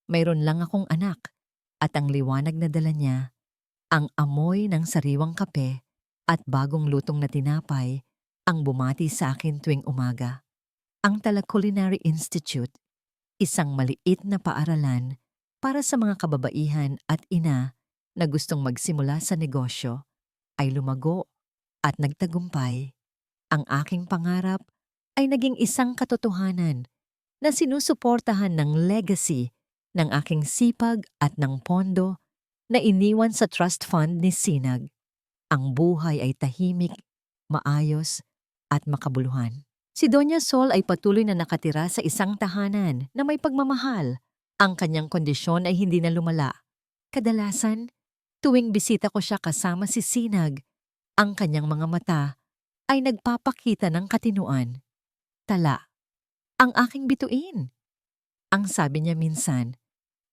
Mayroon lang akong anak at ang liwanag na dala niya, ang amoy ng sariwang kape at bagong lutong na tinapay ang bumati sa akin tuwing umaga. Ang Tala Culinary Institute, isang maliit na paaralan para sa mga kababaihan at ina na gustong magsimula sa negosyo, ay lumago at nagtagumpay. Ang aking pangarap ay naging isang katotohanan na sinusuportahan ng legacy ng aking sipag at ng pondo na iniwan sa trust fund ni Sinag. Ang buhay ay tahimik, maayos at makabuluhan. Si Doña Sol ay patuloy na nakatira sa isang tahanan na may pagmamahal. Ang kanyang kondisyon ay hindi na lumala. Kadalasan, tuwing bisita ko siya kasama si Sinag, ang kanyang mga mata ay nagpapakita ng katinuan. Tala, ang aking bituin, ang sabi niya minsan.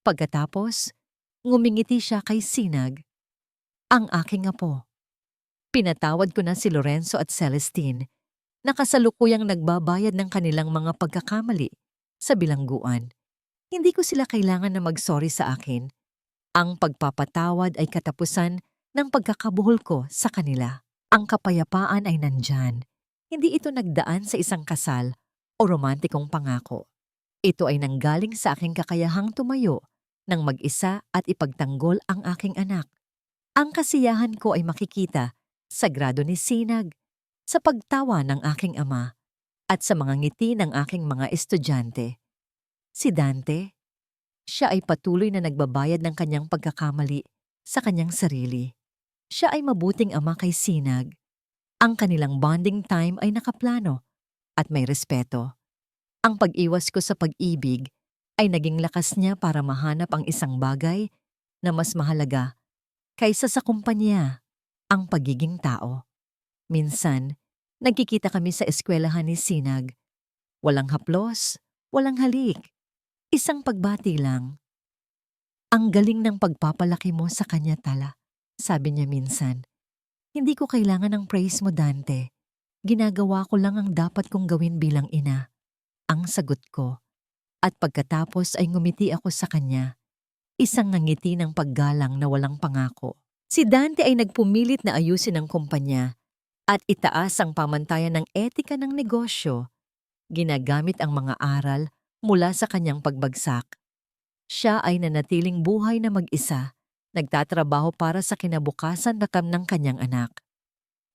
Pagkatapos, ngumingiti siya kay Sinag, ang aking apo. Pinatawad ko na si Lorenzo at Celestine na kasalukuyang nagbabayad ng kanilang mga pagkakamali sa bilangguan. Hindi ko sila kailangan na mag-sorry sa akin. Ang pagpapatawad ay katapusan ng pagkakabuhol ko sa kanila. Ang kapayapaan ay nandyan. Hindi ito nagdaan sa isang kasal o romantikong pangako. Ito ay nanggaling sa aking kakayahang tumayo ng mag-isa at ipagtanggol ang aking anak. Ang kasiyahan ko ay makikita sa grado ni Sinag, sa pagtawa ng aking ama, at sa mga ngiti ng aking mga estudyante. Si Dante, siya ay patuloy na nagbabayad ng kanyang pagkakamali sa kanyang sarili. Siya ay mabuting ama kay Sinag. Ang kanilang bonding time ay nakaplano at may respeto. Ang pag-iwas ko sa pag-ibig ay naging lakas niya para mahanap ang isang bagay na mas mahalaga kaysa sa kumpanya, ang pagiging tao. Minsan, nagkikita kami sa eskwelahan ni Sinag. Walang haplos, walang halik. Isang pagbati lang. Ang galing ng pagpapalaki mo sa kanya, Tala, sabi niya minsan. Hindi ko kailangan ng praise mo, Dante. Ginagawa ko lang ang dapat kong gawin bilang ina. Ang sagot ko. At pagkatapos ay ngumiti ako sa kanya. Isang ngiti ng paggalang na walang pangako. Si Dante ay nagpumilit na ayusin ang kumpanya at itaas ang pamantayan ng etika ng negosyo. Ginagamit ang mga aral mula sa kanyang pagbagsak. Siya ay nanatiling buhay na mag-isa, nagtatrabaho para sa kinabukasan ng kanyang anak.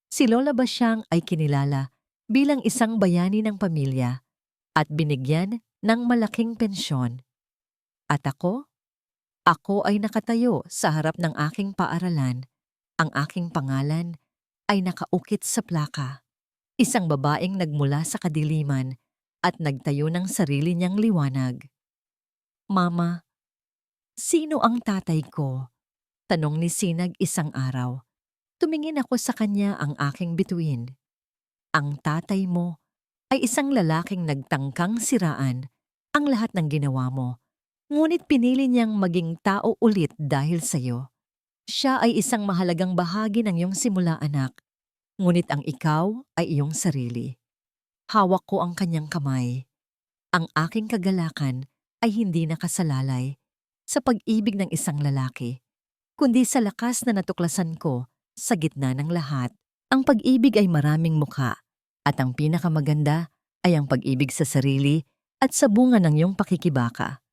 Si Lola Basyang ay kinilala bilang isang bayani ng pamilya at binigyan ng malaking pensyon. At ako ay nakatayo sa harap ng aking paaralan. Ang aking pangalan ay nakaukit sa plaka. Isang babaeng nagmula sa kadiliman at nagtayo ng sarili niyang liwanag. Mama, sino ang tatay ko? Tanong ni Sinag isang araw. Tumingin ako sa kanya ang aking bituin. Ang tatay mo ay isang lalaking nagtangkang siraan ang lahat ng ginawa mo. Ngunit pinili niyang maging tao ulit dahil sa'yo. Siya ay isang mahalagang bahagi ng iyong simula, anak. Ngunit ang ikaw ay iyong sarili. Hawak ko ang kanyang kamay. Ang aking kagalakan ay hindi nakasalalay sa pag-ibig ng isang lalaki. kundi sa lakas na natuklasan ko sa gitna ng lahat. Ang pag-ibig ay maraming mukha, at ang pinakamaganda ay ang pag-ibig sa sarili at sa bunga ng iyong pakikibaka.